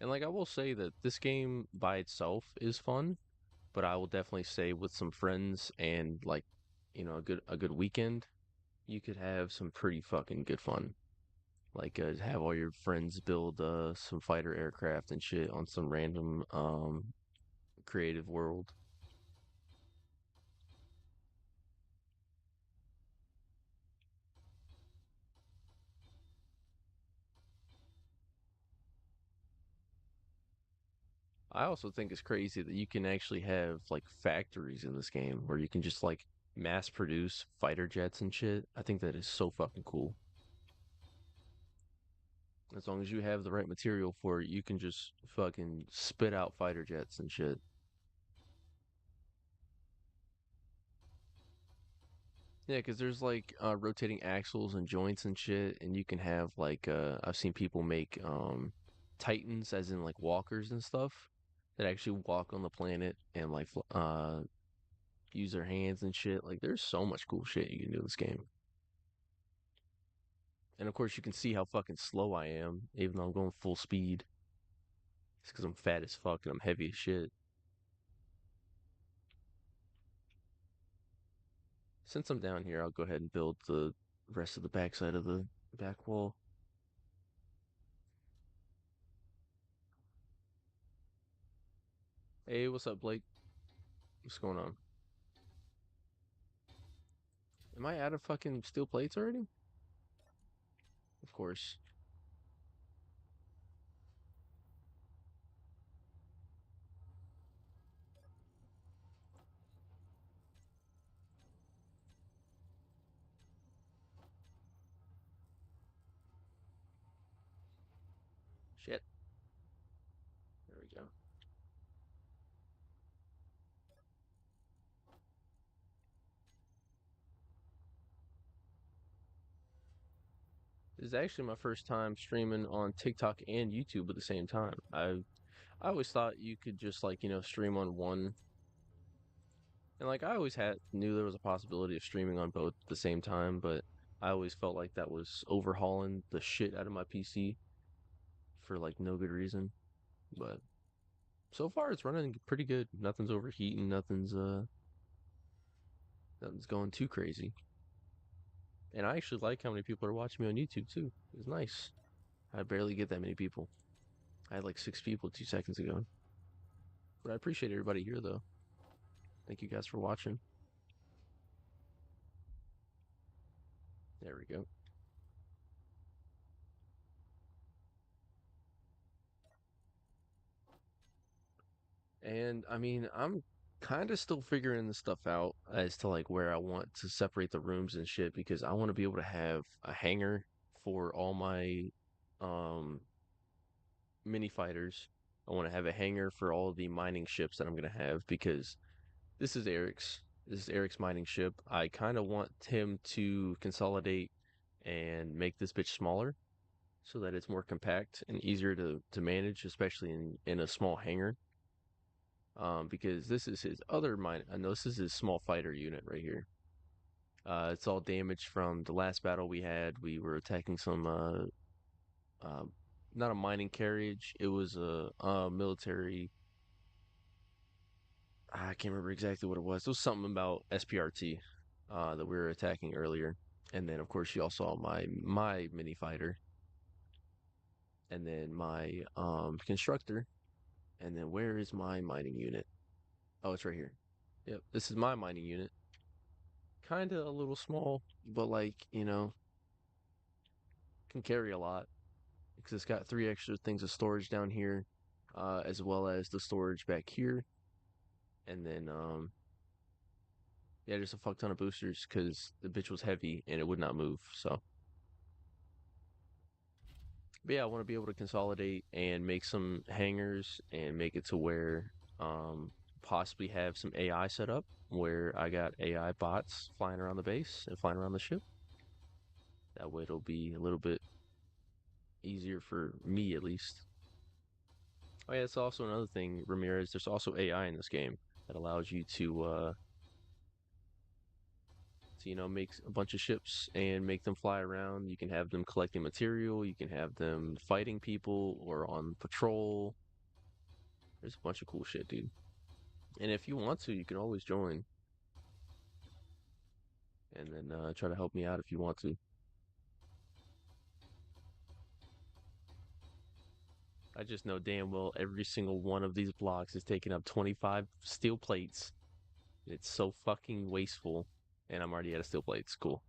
And like I will say that this game by itself is fun, but I will definitely say with some friends and like a good weekend, you could have some pretty fucking good fun. Like have all your friends build some fighter aircraft and shit on some random creative world. I also think it's crazy that you can actually have like factories in this game where you can just like mass produce fighter jets and shit. I think that is so fucking cool. As long as you have the right material for it, you can just fucking spit out fighter jets and shit. Yeah, because there's like rotating axles and joints and shit, and you can have like I've seen people make titans as in like walkers and stuff that actually walk on the planet and like use their hands and shit. Like there's so much cool shit you can do in this game. And of course you can see how fucking slow I am, even though I'm going full speed. It's because I'm fat as fuck and I'm heavy as shit. Since I'm down here, I'll go ahead and build the rest of the backside of the back wall. Hey, what's up, Blake? What's going on? Am I out of fucking steel plates already? Of course. Shit. There we go. This is actually my first time streaming on TikTok and YouTube at the same time. I always thought you could just like, stream on one. And like I always had knew there was a possibility of streaming on both at the same time, but I always felt like that was overhauling the shit out of my PC for like no good reason. But so far it's running pretty good. Nothing's overheating, nothing's going too crazy. And I actually like how many people are watching me on YouTube too. It's nice. I barely get that many people. I had like 6 people 2 seconds ago. But I appreciate everybody here though. Thank you guys for watching. There we go. And I mean, I'm kind of still figuring this stuff out as to like where I want to separate the rooms and shit because I want to be able to have a hangar for all my um mini fighters. I want to have a hangar for all the mining ships that I'm gonna have because this is Eric's. This is Eric's mining ship. I kind of want him to consolidate and make this bitch smaller so that it's more compact and easier to manage, especially in a small hangar. Because this is his other mine. I know this is his small fighter unit right here. It's all damaged from the last battle we had. We were attacking some uh, not a mining carriage. It was a military. I can't remember exactly what it was. It was something about SPRT that we were attacking earlier. And then, of course, you all saw my mini fighter, and then my constructor, and then where is my mining unit? Oh, it's right here. Yep, this is my mining unit. Kind of a little small, but like, can carry a lot because it's got 3 extra things of storage down here, as well as the storage back here. And then, yeah, just a fuck ton of boosters because the bitch was heavy and it would not move. So, but yeah, I want to be able to consolidate and make some hangars and make it to where, um, possibly have some AI set up where I got AI bots flying around the base and flying around the ship. That way it'll be a little bit easier for me at least. Oh yeah, it's also another thing, Ramirez. There's also AI in this game that allows you to make a bunch of ships and make them fly around. You can have them collecting material. You can have them fighting people or on patrol. There's a bunch of cool shit, dude. And if you want to, you can always join and then try to help me out if you want to. I just know damn well every single one of these blocks is taking up 25 steel plates. It's so fucking wasteful, and I'm already out of steel plates. Cool.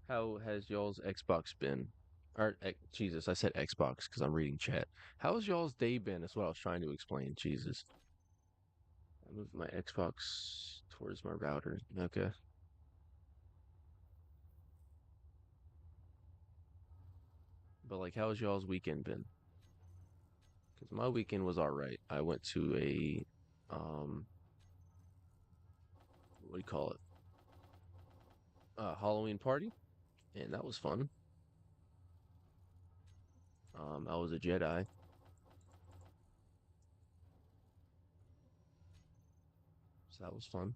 How has y'all's Xbox been? Or Jesus, I said Xbox because I'm reading chat. How has y'all's day been? Is what I was trying to explain. Jesus, I moved my Xbox towards my router. Okay. But like, how's y'all's weekend been? Because my weekend was all right. I went to a, what do you call it? Halloween party, and that was fun. I was a Jedi, so that was fun.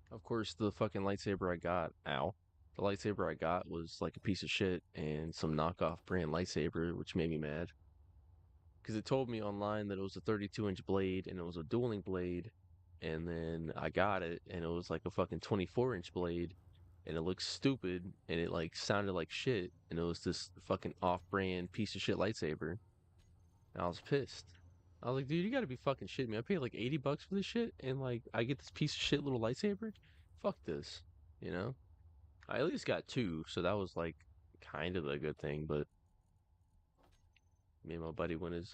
Of course, the fucking lightsaber I got, ow. The lightsaber I got was like a piece of shit and some knockoff brand lightsaber, which made me mad. Because it told me online that it was a 32-inch blade and it was a dueling blade. And then I got it and it was like a fucking 24-inch blade and it looked stupid and it like sounded like shit. And it was this fucking off brand piece of shit lightsaber. And I was pissed. I was like, dude, you gotta be fucking shitting me. I paid like 80 bucks for this shit and like I get this piece of shit little lightsaber? Fuck this, you know? I at least got two, so that was like kind of a good thing, but me and my buddy went as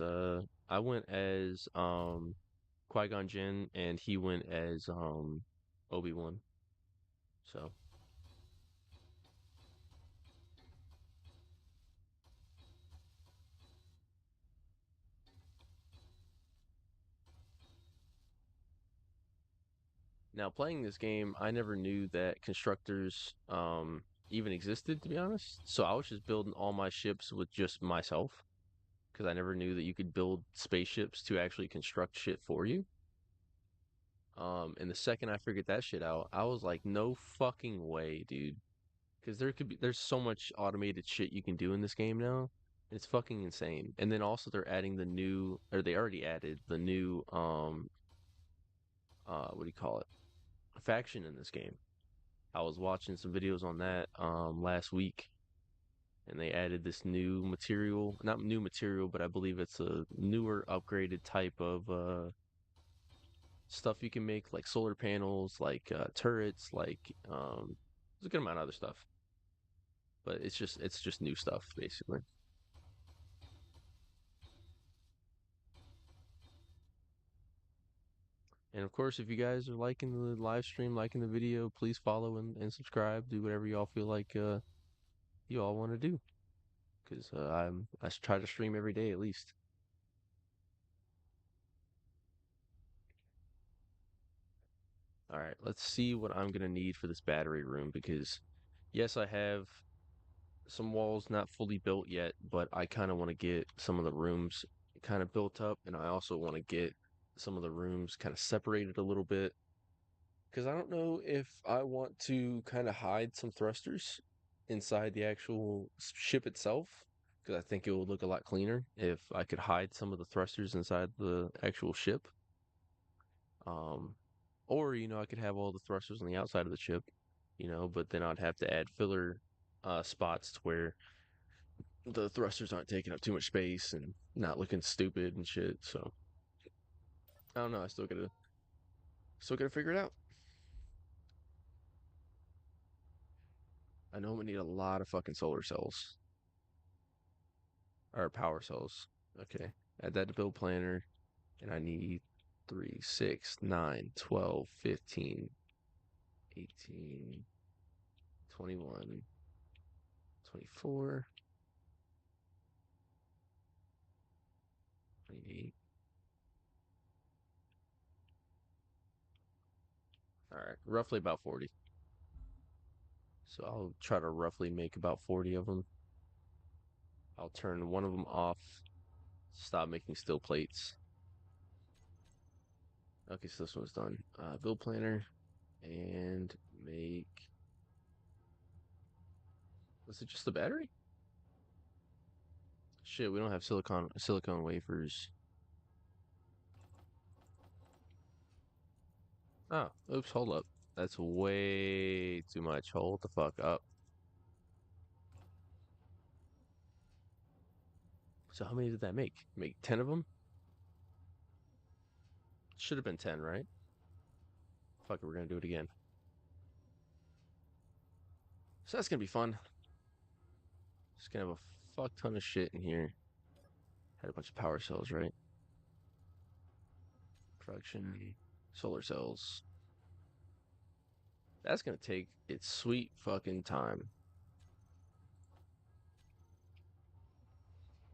I went as Qui-Gon Jinn and he went as Obi-Wan. So now playing this game, I never knew that constructors even existed, to be honest. So I was just building all my ships with just myself because I never knew that you could build spaceships to actually construct shit for you. And the second I figured that shit out, I was like, no fucking way, dude. Because there's so much automated shit you can do in this game now. It's fucking insane. And then also they're adding the new, or they already added the new, what do you call it? Faction in this game. I was watching some videos on that, last week, and they added this new material, not new material, but I believe it's a newer, upgraded type of, stuff you can make, like solar panels, like, turrets, like, there's a good amount of other stuff. But it's just new stuff, basically. And of course, if you guys are liking the live stream, liking the video, please follow and subscribe. Do whatever y'all feel like you all want to do. Because I try to stream every day at least. All right, let's see what I'm gonna need for this battery room. Because yes, I have some walls not fully built yet, but I kind of want to get some of the rooms kind of built up, and I also want to get some of the rooms kind of separated a little bit because I don't know if I want to kind of hide some thrusters inside the actual ship itself. Because I think it would look a lot cleaner if I could hide some of the thrusters inside the actual ship. Um, or I could have all the thrusters on the outside of the ship, but then I'd have to add filler spots to where the thrusters aren't taking up too much space and not looking stupid and shit. So I don't know. I still gotta figure it out. I know I'm gonna need a lot of fucking solar cells. Or power cells. Okay. Add that to build planner. And I need 3, 6, 9, 12, 15, 18, 21, 24, 28. All right. Roughly about 40. So I'll try to roughly make about 40 of them. I'll turn one of them off. Stop making steel plates. Okay, so this one's done. Build planner and make. Was it just the battery? Shit, we don't have silicone wafers. Oh, oops, hold up. That's way too much. Hold the fuck up. So how many did that make? Make 10 of them? Should have been 10, right? Fuck it, we're gonna do it again. So that's gonna be fun. Just gonna have a fuck ton of shit in here. Had a bunch of power cells, right? Production, solar cells. That's gonna take its sweet fucking time.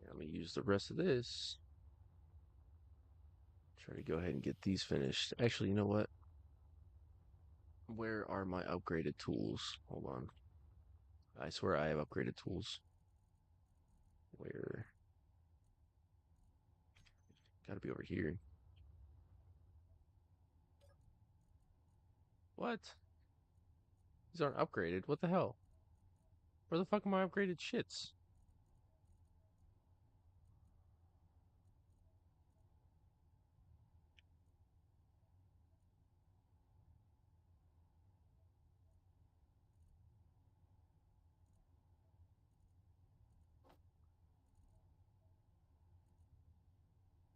I'm gonna use the rest of this. Try to go ahead and get these finished. Actually, you know what? Where are my upgraded tools? Hold on. I swear I have upgraded tools. Where? Gotta be over here. What? These aren't upgraded. What the hell? Where the fuck are my upgraded shits?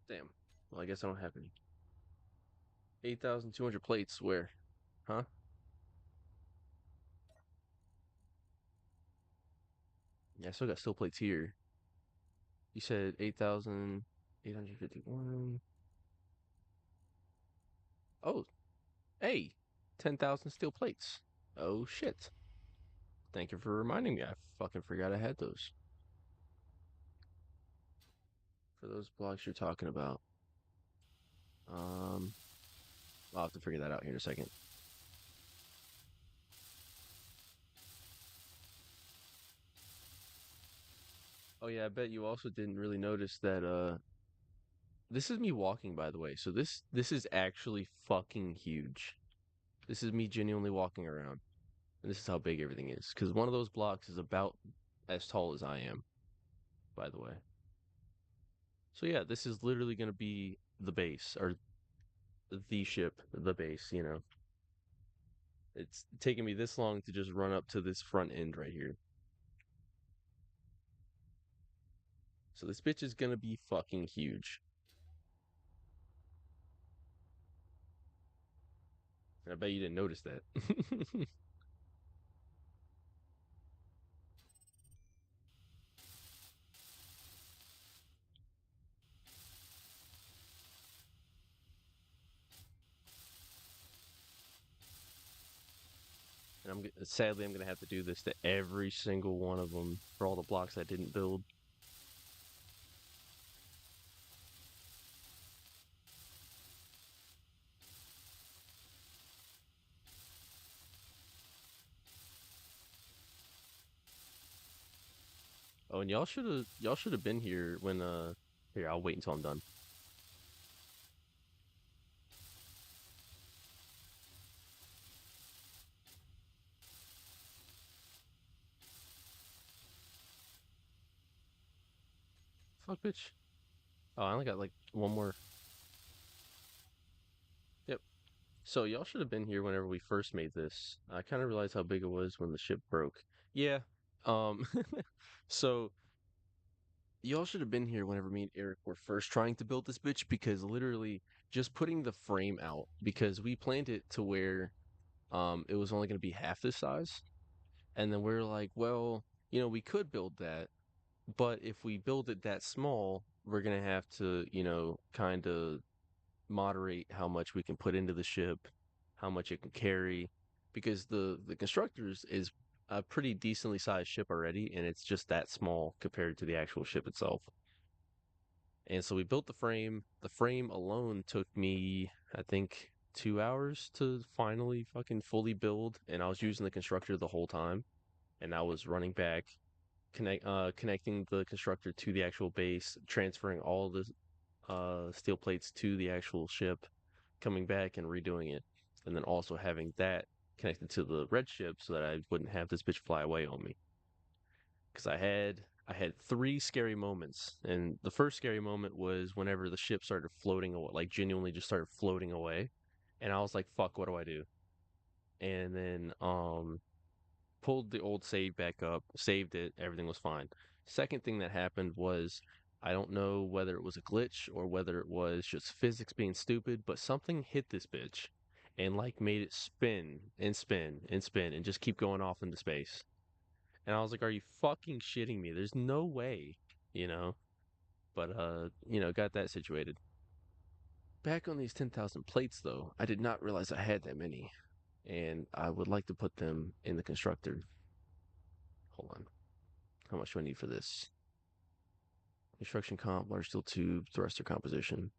Damn. Well, I guess I don't have any. 8,200 plates. Where? Huh? Yeah, I still got steel plates here. You said 8,851. Oh, hey, 10,000 steel plates. Oh shit. Thank you for reminding me. I fucking forgot I had those. For those blocks you're talking about. Um, I'll have to figure that out here in a second. Oh yeah, I bet you also didn't really notice that this is me walking, by the way. So this is actually fucking huge. This is me genuinely walking around. And this is how big everything is. Because one of those blocks is about as tall as I am, by the way. So yeah, this is literally going to be the base, or the ship, the base, you know. It's taking me this long to just run up to this front end right here. So this bitch is going to be fucking huge. And I bet you didn't notice that. And sadly I'm gonna have to do this to every single one of them for all the blocks I didn't build. Oh, and y'all should have been here when here, I'll wait until I'm done. Fuck bitch. Oh, I only got like one more. Yep. So y'all should have been here whenever we first made this. I kind of realized how big it was when the ship broke. Yeah. Um so y'all should have been here whenever me and Eric were first trying to build this bitch because literally just putting the frame out because we planned it to where it was only going to be half this size. And then we're like, well, we could build that, but if we build it that small, we're gonna have to, kind of moderate how much we can put into the ship, how much it can carry, because the constructors is a pretty decently sized ship already, and it's just that small compared to the actual ship itself. And so we built the frame. The frame alone took me, I think, 2 hours to finally fucking fully build, and I was using the constructor the whole time, and I was running back connecting the constructor to the actual base, transferring all the steel plates to the actual ship, coming back and redoing it, and then also having that connected to the red ship so that I wouldn't have this bitch fly away on me. Because I had three scary moments, and the first scary moment was whenever the ship started floating away, like genuinely just started floating away, and I was like, "Fuck, what do I do?" And then pulled the old save back up, saved it, everything was fine. Second thing that happened was I don't know whether it was a glitch or whether it was just physics being stupid, but something hit this bitch and like made it spin and spin and spin and just keep going off into space. And I was like, "Are you fucking shitting me? There's no way," you know? But got that situated. Back on these 10,000 plates though, I did not realize I had that many. and I would like to put them in the constructor. Hold on. How much do I need for this? Construction comp, large steel tube, thruster composition.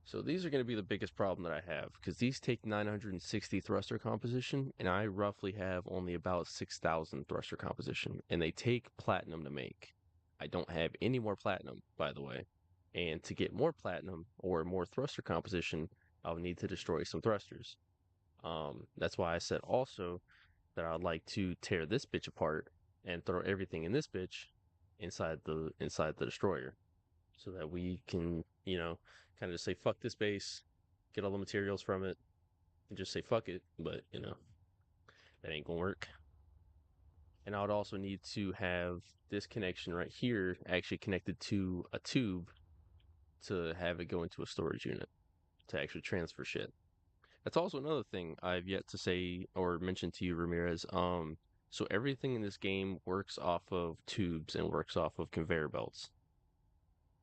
So these are going to be the biggest problem that I have because these take 960 thruster composition, and I roughly have only about 6,000 thruster composition, and they take platinum to make. I don't have any more platinum, by the way. And to get more platinum or more thruster composition, I'll need to destroy some thrusters. That's why I said also that I'd like to tear this bitch apart and throw everything in this bitch inside the destroyer so that we can, kind of just say fuck this base, get all the materials from it, and just say fuck it. But that ain't gonna work. And I would also need to have this connection right here actually connected to a tube to have it go into a storage unit to actually transfer shit. That's also another thing I've yet to say or mention to you, Ramirez. So everything in this game works off of tubes and works off of conveyor belts.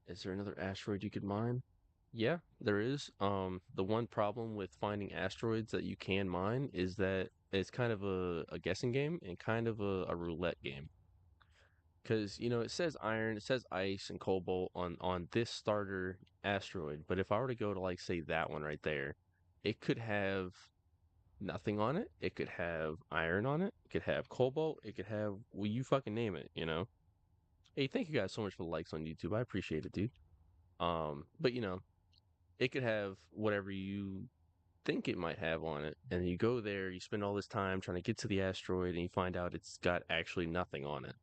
Is there another asteroid you could mine? Yeah, there is. The one problem with finding asteroids that you can mine is that it's kind of a guessing game and kind of a roulette game. Because, it says iron, it says ice and cobalt on this starter asteroid. But if I were to go to, like, say, that one right there, it could have nothing on it. It could have iron on it. It could have cobalt. It could have, well, you fucking name it. Hey, thank you guys so much for the likes on YouTube. I appreciate it, dude. But it could have whatever you think it might have on it, and you go there, you spend all this time trying to get to the asteroid, and you find out it's got actually nothing on it.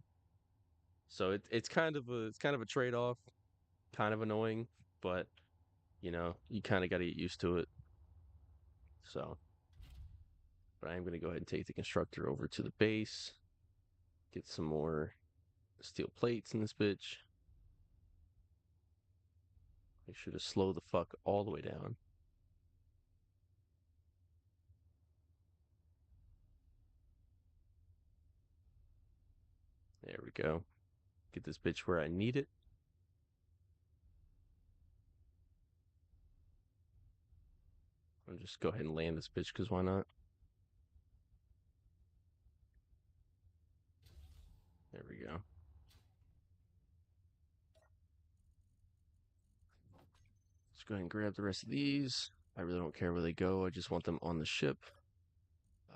So it's kind of a trade off, kind of annoying, but you kind of got to get used to it. So, but I am going to go ahead and take the constructor over to the base, get some more steel plates in this bitch. Make sure to slow the fuck all the way down. There we go. Get this bitch where I need it. I'll just go ahead and land this bitch because why not? There we go. Let's go ahead and grab the rest of these. I really don't care where they go. I just want them on the ship.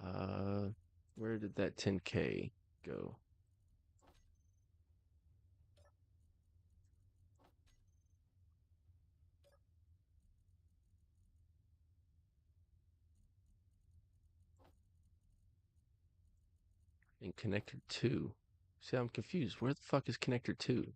Uh, where did that 10K go? In connector 2. See, I'm confused. Where the fuck is connector 2?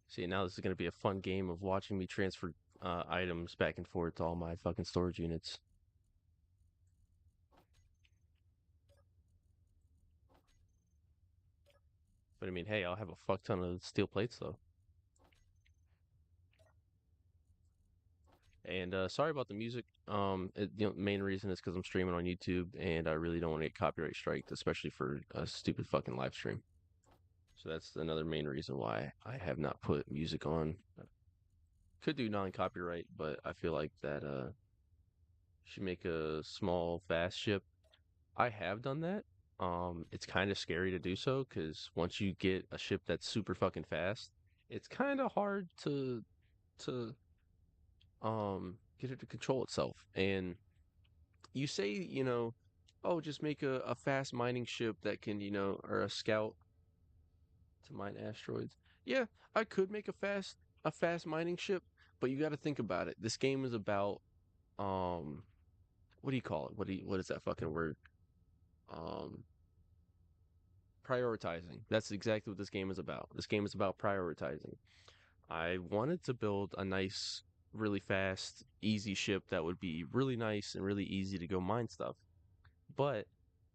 See, now this is going to be a fun game of watching me transfer items back and forth to all my fucking storage units. But I mean, hey, I'll have a fuck ton of steel plates though. And sorry about the music. Main reason is because I'm streaming on YouTube, and I really don't want to get copyright striked, especially for a stupid fucking live stream. So that's another main reason why I have not put music on. Could do non-copyright, but I feel like that should make a small fast ship. I have done that. It's kind of scary to do so because once you get a ship that's super fucking fast, it's kind of hard to get it to control itself. And you say, oh, just make a fast mining ship that can, or a scout to mine asteroids. Yeah, I could make a fast mining ship, but you got to think about it. This game is about um what do you call it? What is that fucking word? Um Prioritizing. That's exactly what this game is about. This game is about prioritizing. I wanted to build a nice, really fast, easy ship that would be really nice and really easy to go mine stuff. But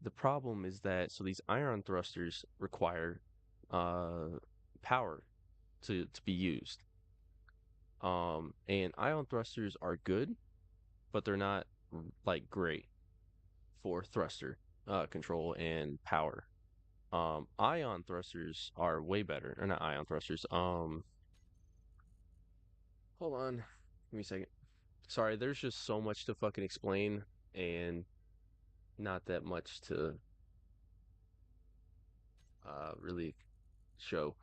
the problem is that these ion thrusters require uh power to be used. And ion thrusters are good, but they're not like great for thruster control and power. Ion thrusters are way better, or not ion thrusters. Hold on. Give me a second. Sorry, there's just so much to fucking explain and not that much to really show.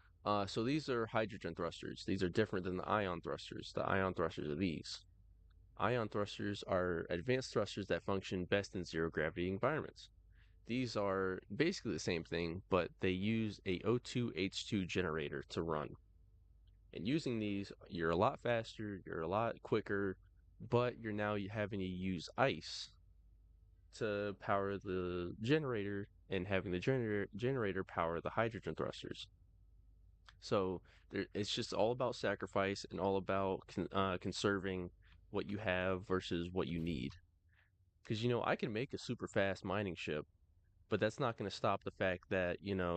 So these are hydrogen thrusters. These are different than the ion thrusters. The ion thrusters are these. Ion thrusters are advanced thrusters that function best in zero gravity environments. These are basically the same thing, but they use a O2H2 generator to run. And using these, you're a lot faster, you're a lot quicker, but you're now having to use ice to power the generator and having the generator power the hydrogen thrusters. So it's just all about sacrifice and all about conserving what you have versus what you need. Because, I can make a super fast mining ship, but that's not going to stop the fact that,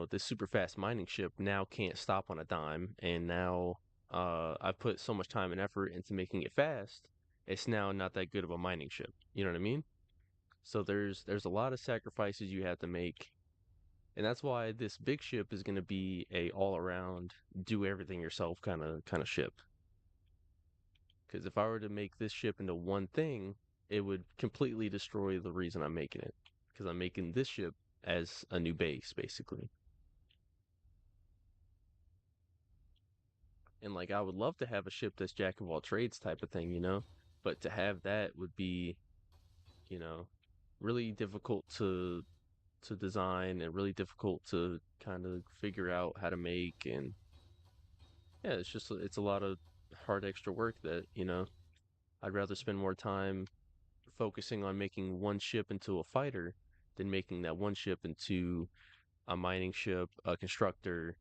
this super fast mining ship now can't stop on a dime. And now I've put so much time and effort into making it fast, it's now not that good of a mining ship. You know what I mean? So there's a lot of sacrifices you have to make, and that's why this big ship is going to be a all around do everything yourself kind of ship. Because if I were to make this ship into one thing, it would completely destroy the reason I'm making it. Because I'm making this ship as a new base, basically. And like I would love to have a ship that's jack of all trades type of thing, But to have that would be, you know, really difficult to design and really difficult to kind of figure out how to make. And yeah, it's a lot of hard extra work that, I'd rather spend more time focusing on making one ship into a fighter than making that one ship into a mining ship, a constructor,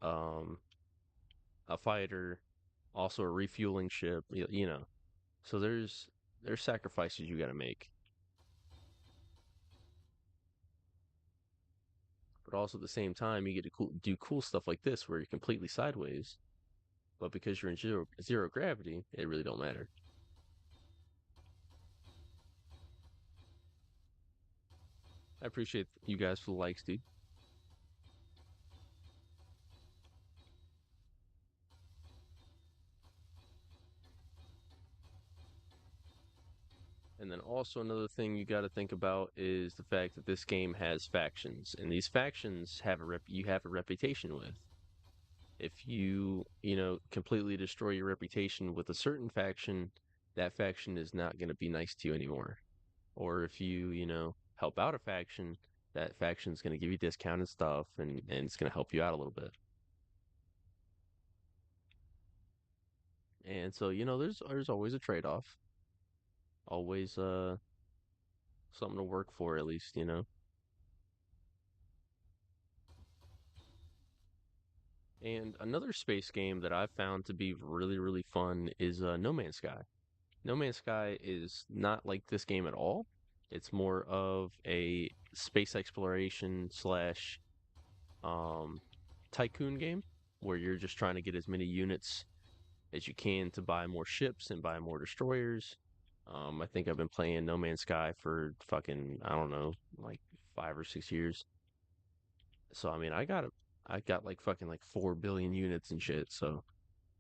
um, a fighter, also a refueling ship, So there's sacrifices you got to make, but also at the same time you get to do cool stuff like this where you're completely sideways, but because you're in zero gravity, it really don't matter. I appreciate you guys for the likes, dude. And then also another thing you got to think about is the fact that this game has factions, and these factions you have a reputation with. If completely destroy your reputation with a certain faction, that faction is not going to be nice to you anymore. Or if help out a faction, that faction's going to give you discounted stuff and it's going to help you out a little bit. And so, there's always a trade-off. Always something to work for at least. And another space game that I've found to be really, really fun is No Man's Sky. No Man's Sky is not like this game at all. It's more of a space exploration slash um, tycoon game where you're just trying to get as many units as you can to buy more ships and buy more destroyers. I think I've been playing No Man's Sky for fucking, I don't know, like 5 or 6 years. So I mean, I got like fucking like 4 billion units and shit. So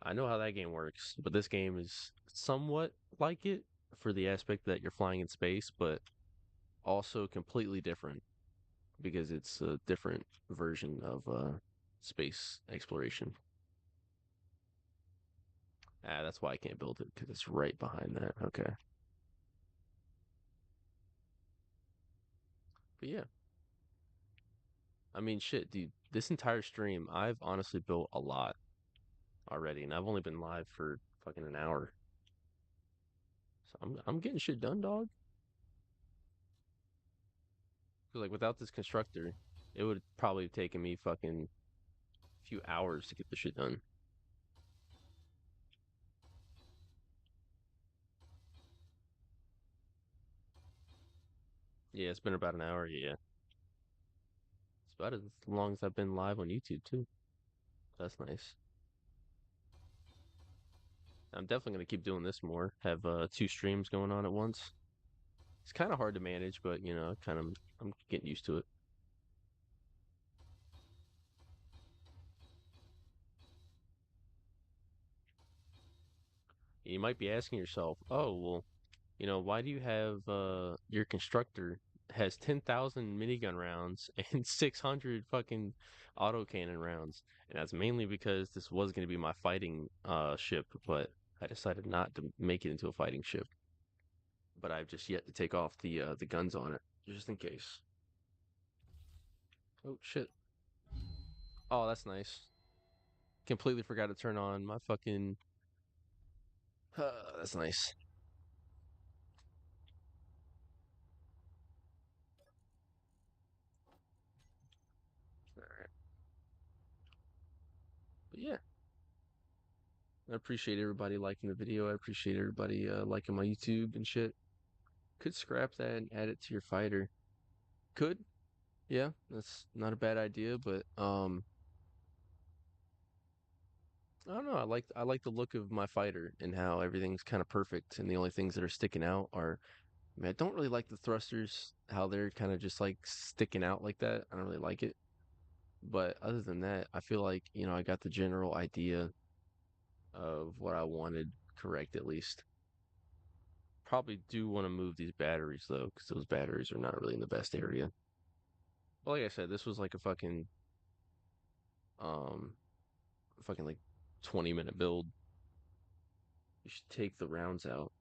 I know how that game works. But this game is somewhat like it for the aspect that you're flying in space, but also completely different because it's a different version of space exploration. That's why I can't build it because it's right behind that. Okay, but yeah, I mean, shit, dude. This entire stream, I've honestly built a lot already, and I've only been live for fucking an hour. So I'm getting shit done, dog. 'Cause like without this constructor, it would probably have taken me fucking a few hours to get the shit done. Yeah, it's been about an hour. Yeah, it's about as long as I've been live on YouTube too. That's nice. I'm definitely gonna keep doing this more. Have two streams going on at once. It's kind of hard to manage, but I'm getting used to it. You might be asking yourself, oh, well, why do you have your constructor has 10,000 minigun rounds and 600 fucking autocannon rounds? And that's mainly because this was going to be my fighting ship, but I decided not to make it into a fighting ship. But I've just yet to take off the guns on it, just in case. Oh shit. Oh, that's nice. Completely forgot to turn on my fucking. That's nice. All right. But yeah, I appreciate everybody liking the video. I appreciate everybody liking my YouTube and shit. Could scrap that and add it to your fighter. Could, yeah, that's not a bad idea. But I don't know. I like the look of my fighter and how everything's kind of perfect, and the only things that are sticking out are. I mean, I don't really like the thrusters, how they're kind of just like sticking out like that. I don't really like it. But other than that, I feel like, I got the general idea of what I wanted correct at least. Probably do want to move these batteries though, because those batteries are not really in the best area. But like I said, this was like a um fucking like 20-minute build. You should take the rounds out.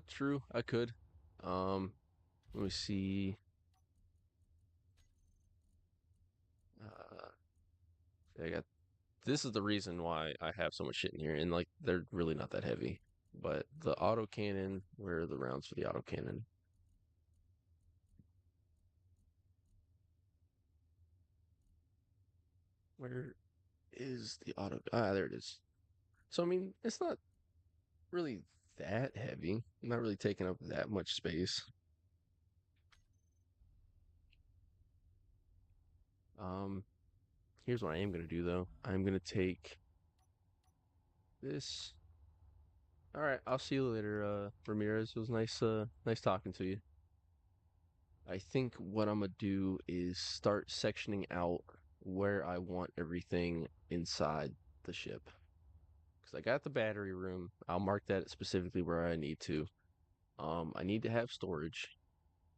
True, I could. Um, let me see. I got this is the reason why I have so much shit in here, and like they're really not that heavy. But the autocannon, where are the rounds for the autocannon? Where is the auto? Ah, there it is. So I mean, it's not really that heavy. Not really taking up that much space. Um, Here's what I am gonna do though. I'm gonna take this. All right, I'll see you later, Ramirez. It was nice talking to you. I think what I'm gonna do is start sectioning out where I want everything inside the ship. Because I got the battery room. I'll mark that specifically where I need to. I need to have storage.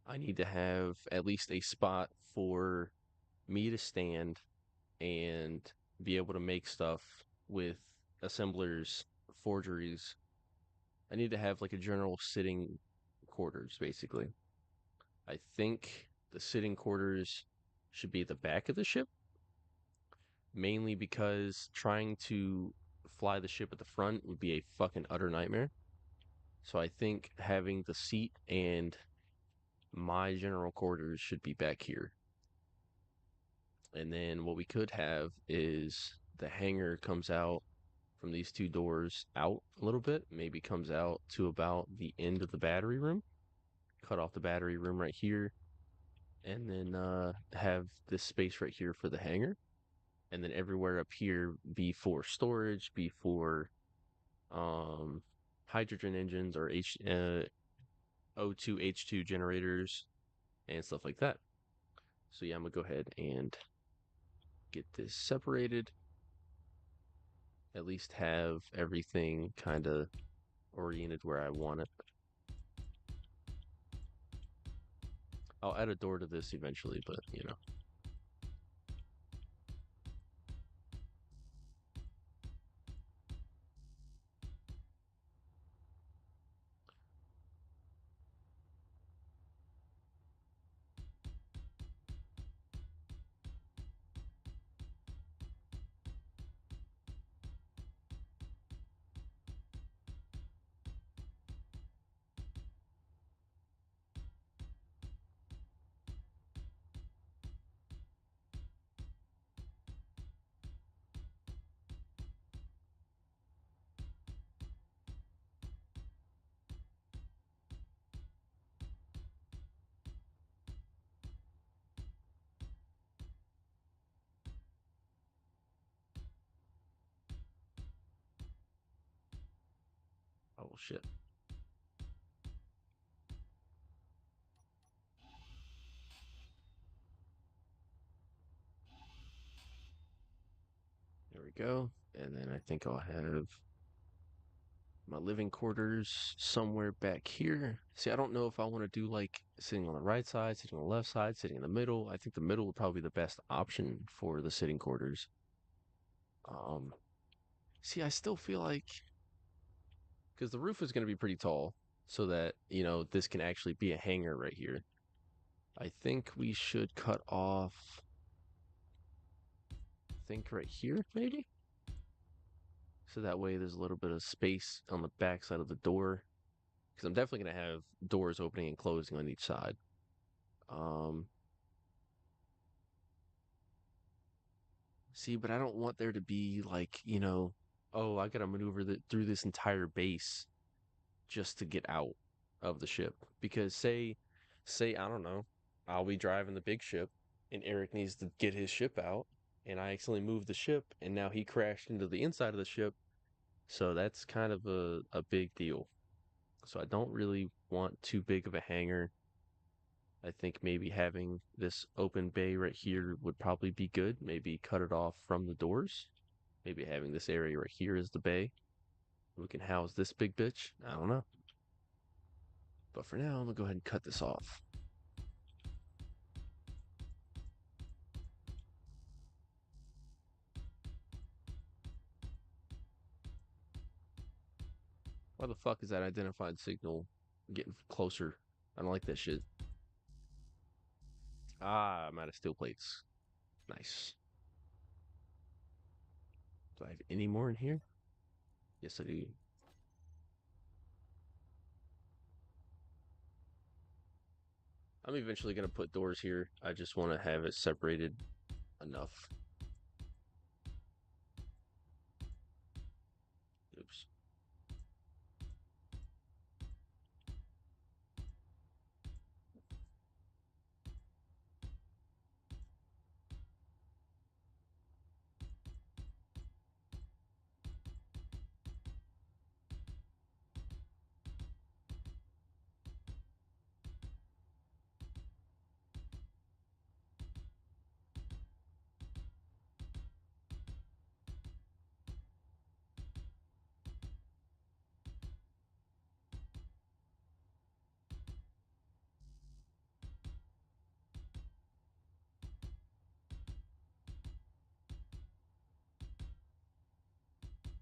I need to have at least a spot for me to stand and be able to make stuff with assemblers, forgeries. I need to have like a general sitting quarters, basically. I think the sitting quarters should be at the back of the ship, mainly because trying to fly the ship at the front would be a fucking utter nightmare. So I think having the seat and my general quarters should be back here. And then what we could have is the hangar comes out from these two doors out a little bit, maybe comes out to about the end of the battery room, cut off the battery room right here, and then have this space right here for the hangar. And then everywhere up here be for storage, be for um, hydrogen engines or O2 H2 generators and stuff like that. So yeah, I'm gonna go ahead and get this separated. At least have everything kind of oriented where I want it. I'll add a door to this eventually, but oh shit. There we go. And then I think I'll have My living quarters somewhere back here. See, I don't know if I want to do like sitting on the right side, sitting on the left side, sitting in the middle. I think the middle would probably be the best option for the sitting quarters. Um, See, I still feel like because the roof is going to be pretty tall, so that this can actually be a hanger right here. I think we should cut off. I think right here maybe, so that way there's a little bit of space on the back side of the door. Because I'm definitely going to have doors opening and closing on each side. Um, See, but I don't want there to be like, oh, I gotta maneuver through this entire base just to get out of the ship. Because say, I don't know, I'll be driving the big ship and Eric needs to get his ship out and I accidentally moved the ship and now he crashed into the inside of the ship. So that's kind of a big deal. So I don't really want too big of a hangar. I think maybe having this open bay right here would probably be good. Maybe cut it off from the doors. Maybe having this area right here is the bay. We can house this big bitch. I don't know. But for now, I'm gonna go ahead and cut this off. Why the fuck is that identified signal getting closer? I don't like that shit. Ah, I'm out of steel plates. Nice. Do I have any more in here? Yes, I do. I'm eventually gonna put doors here. I just want to have it separated enough. Oops.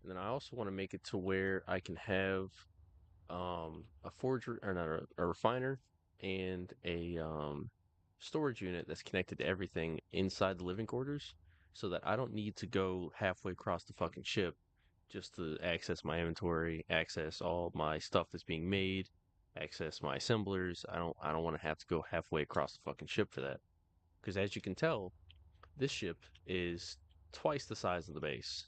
And then I also want to make it to where I can have a forger or not a refiner and a storage unit that's connected to everything inside the living quarters so that I don't need to go halfway across the fucking ship just to access my inventory, access all my stuff that's being made, access my assemblers. I don't want to have to go halfway across the fucking ship for that. Because as you can tell, this ship is twice the size of the base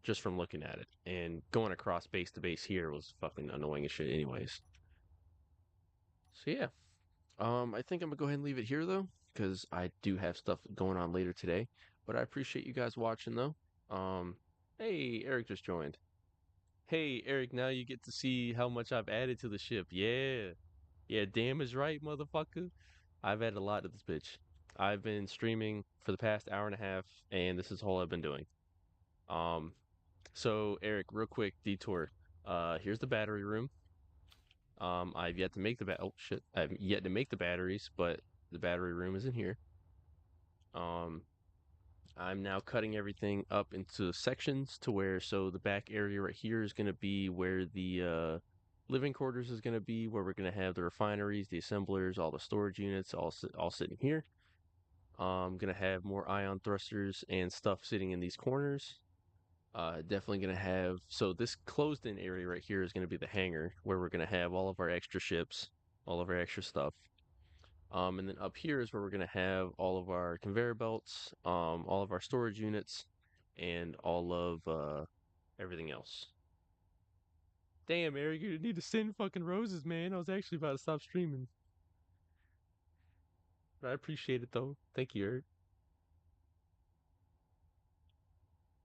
just from looking at it. And going across base to base here was fucking annoying as shit anyways. So yeah. I think I'm gonna go ahead and leave it here though, because I do have stuff going on later today. But I appreciate you guys watching though. Um hey, Eric just joined. Hey Eric, now you get to see how much I've added to the ship. Yeah. Yeah, damn is right, motherfucker. I've added a lot to this bitch. I've been streaming for the past hour and a half, and this is all I've been doing. Um, So Eric, real quick detour. Here's the battery room. I've yet to make oh shit, I've yet to make the batteries, but the battery room is in here. Um, I'm now cutting everything up into sections to where so the back area right here is going to be where the living quarters is going to be, where we're going to have the refineries, the assemblers, all the storage units, all sitting here. I'm going to have more ion thrusters and stuff sitting in these corners. Definitely gonna have so this closed in area right here is gonna be the hangar where we're gonna have all of our extra ships, all of our extra stuff. And then up here is where we're gonna have all of our conveyor belts, all of our storage units, and all of everything else. Damn, Eric, you need to send fucking roses, man. I was actually about to stop streaming, but I appreciate it though. Thank you, Eric.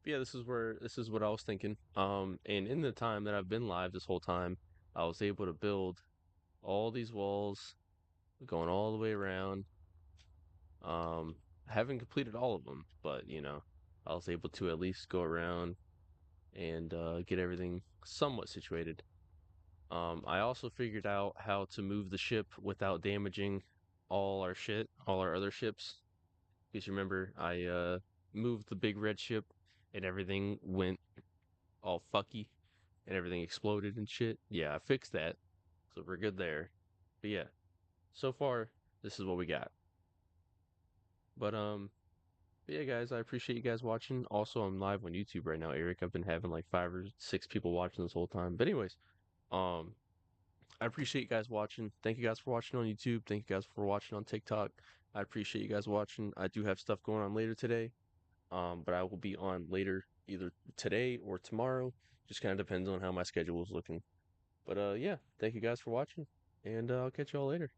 Yeah, this is what I was thinking. And in the time that I've been live this whole time, I was able to build all these walls going all the way around. I haven't completed all of them, but I was able to at least go around and get everything somewhat situated. I also figured out how to move the ship without damaging all our shit, all our other ships. Because you remember, I moved the big red ship and everything went all fucky and everything exploded and shit. Yeah, I fixed that. So we're good there. But yeah, so far, this is what we got. But yeah, guys, I appreciate you guys watching. Also, I'm live on YouTube right now, Eric. I've been having like 5 or 6 people watching this whole time. But anyways, um, I appreciate you guys watching. Thank you guys for watching on YouTube. Thank you guys for watching on TikTok. I appreciate you guys watching. I do have stuff going on later today. But I will be on later either today or tomorrow. Just kind of depends on how my schedule is looking. But yeah, thank you guys for watching, and I'll catch y'all later.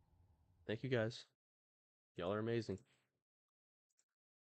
Thank you guys. Y'all are amazing.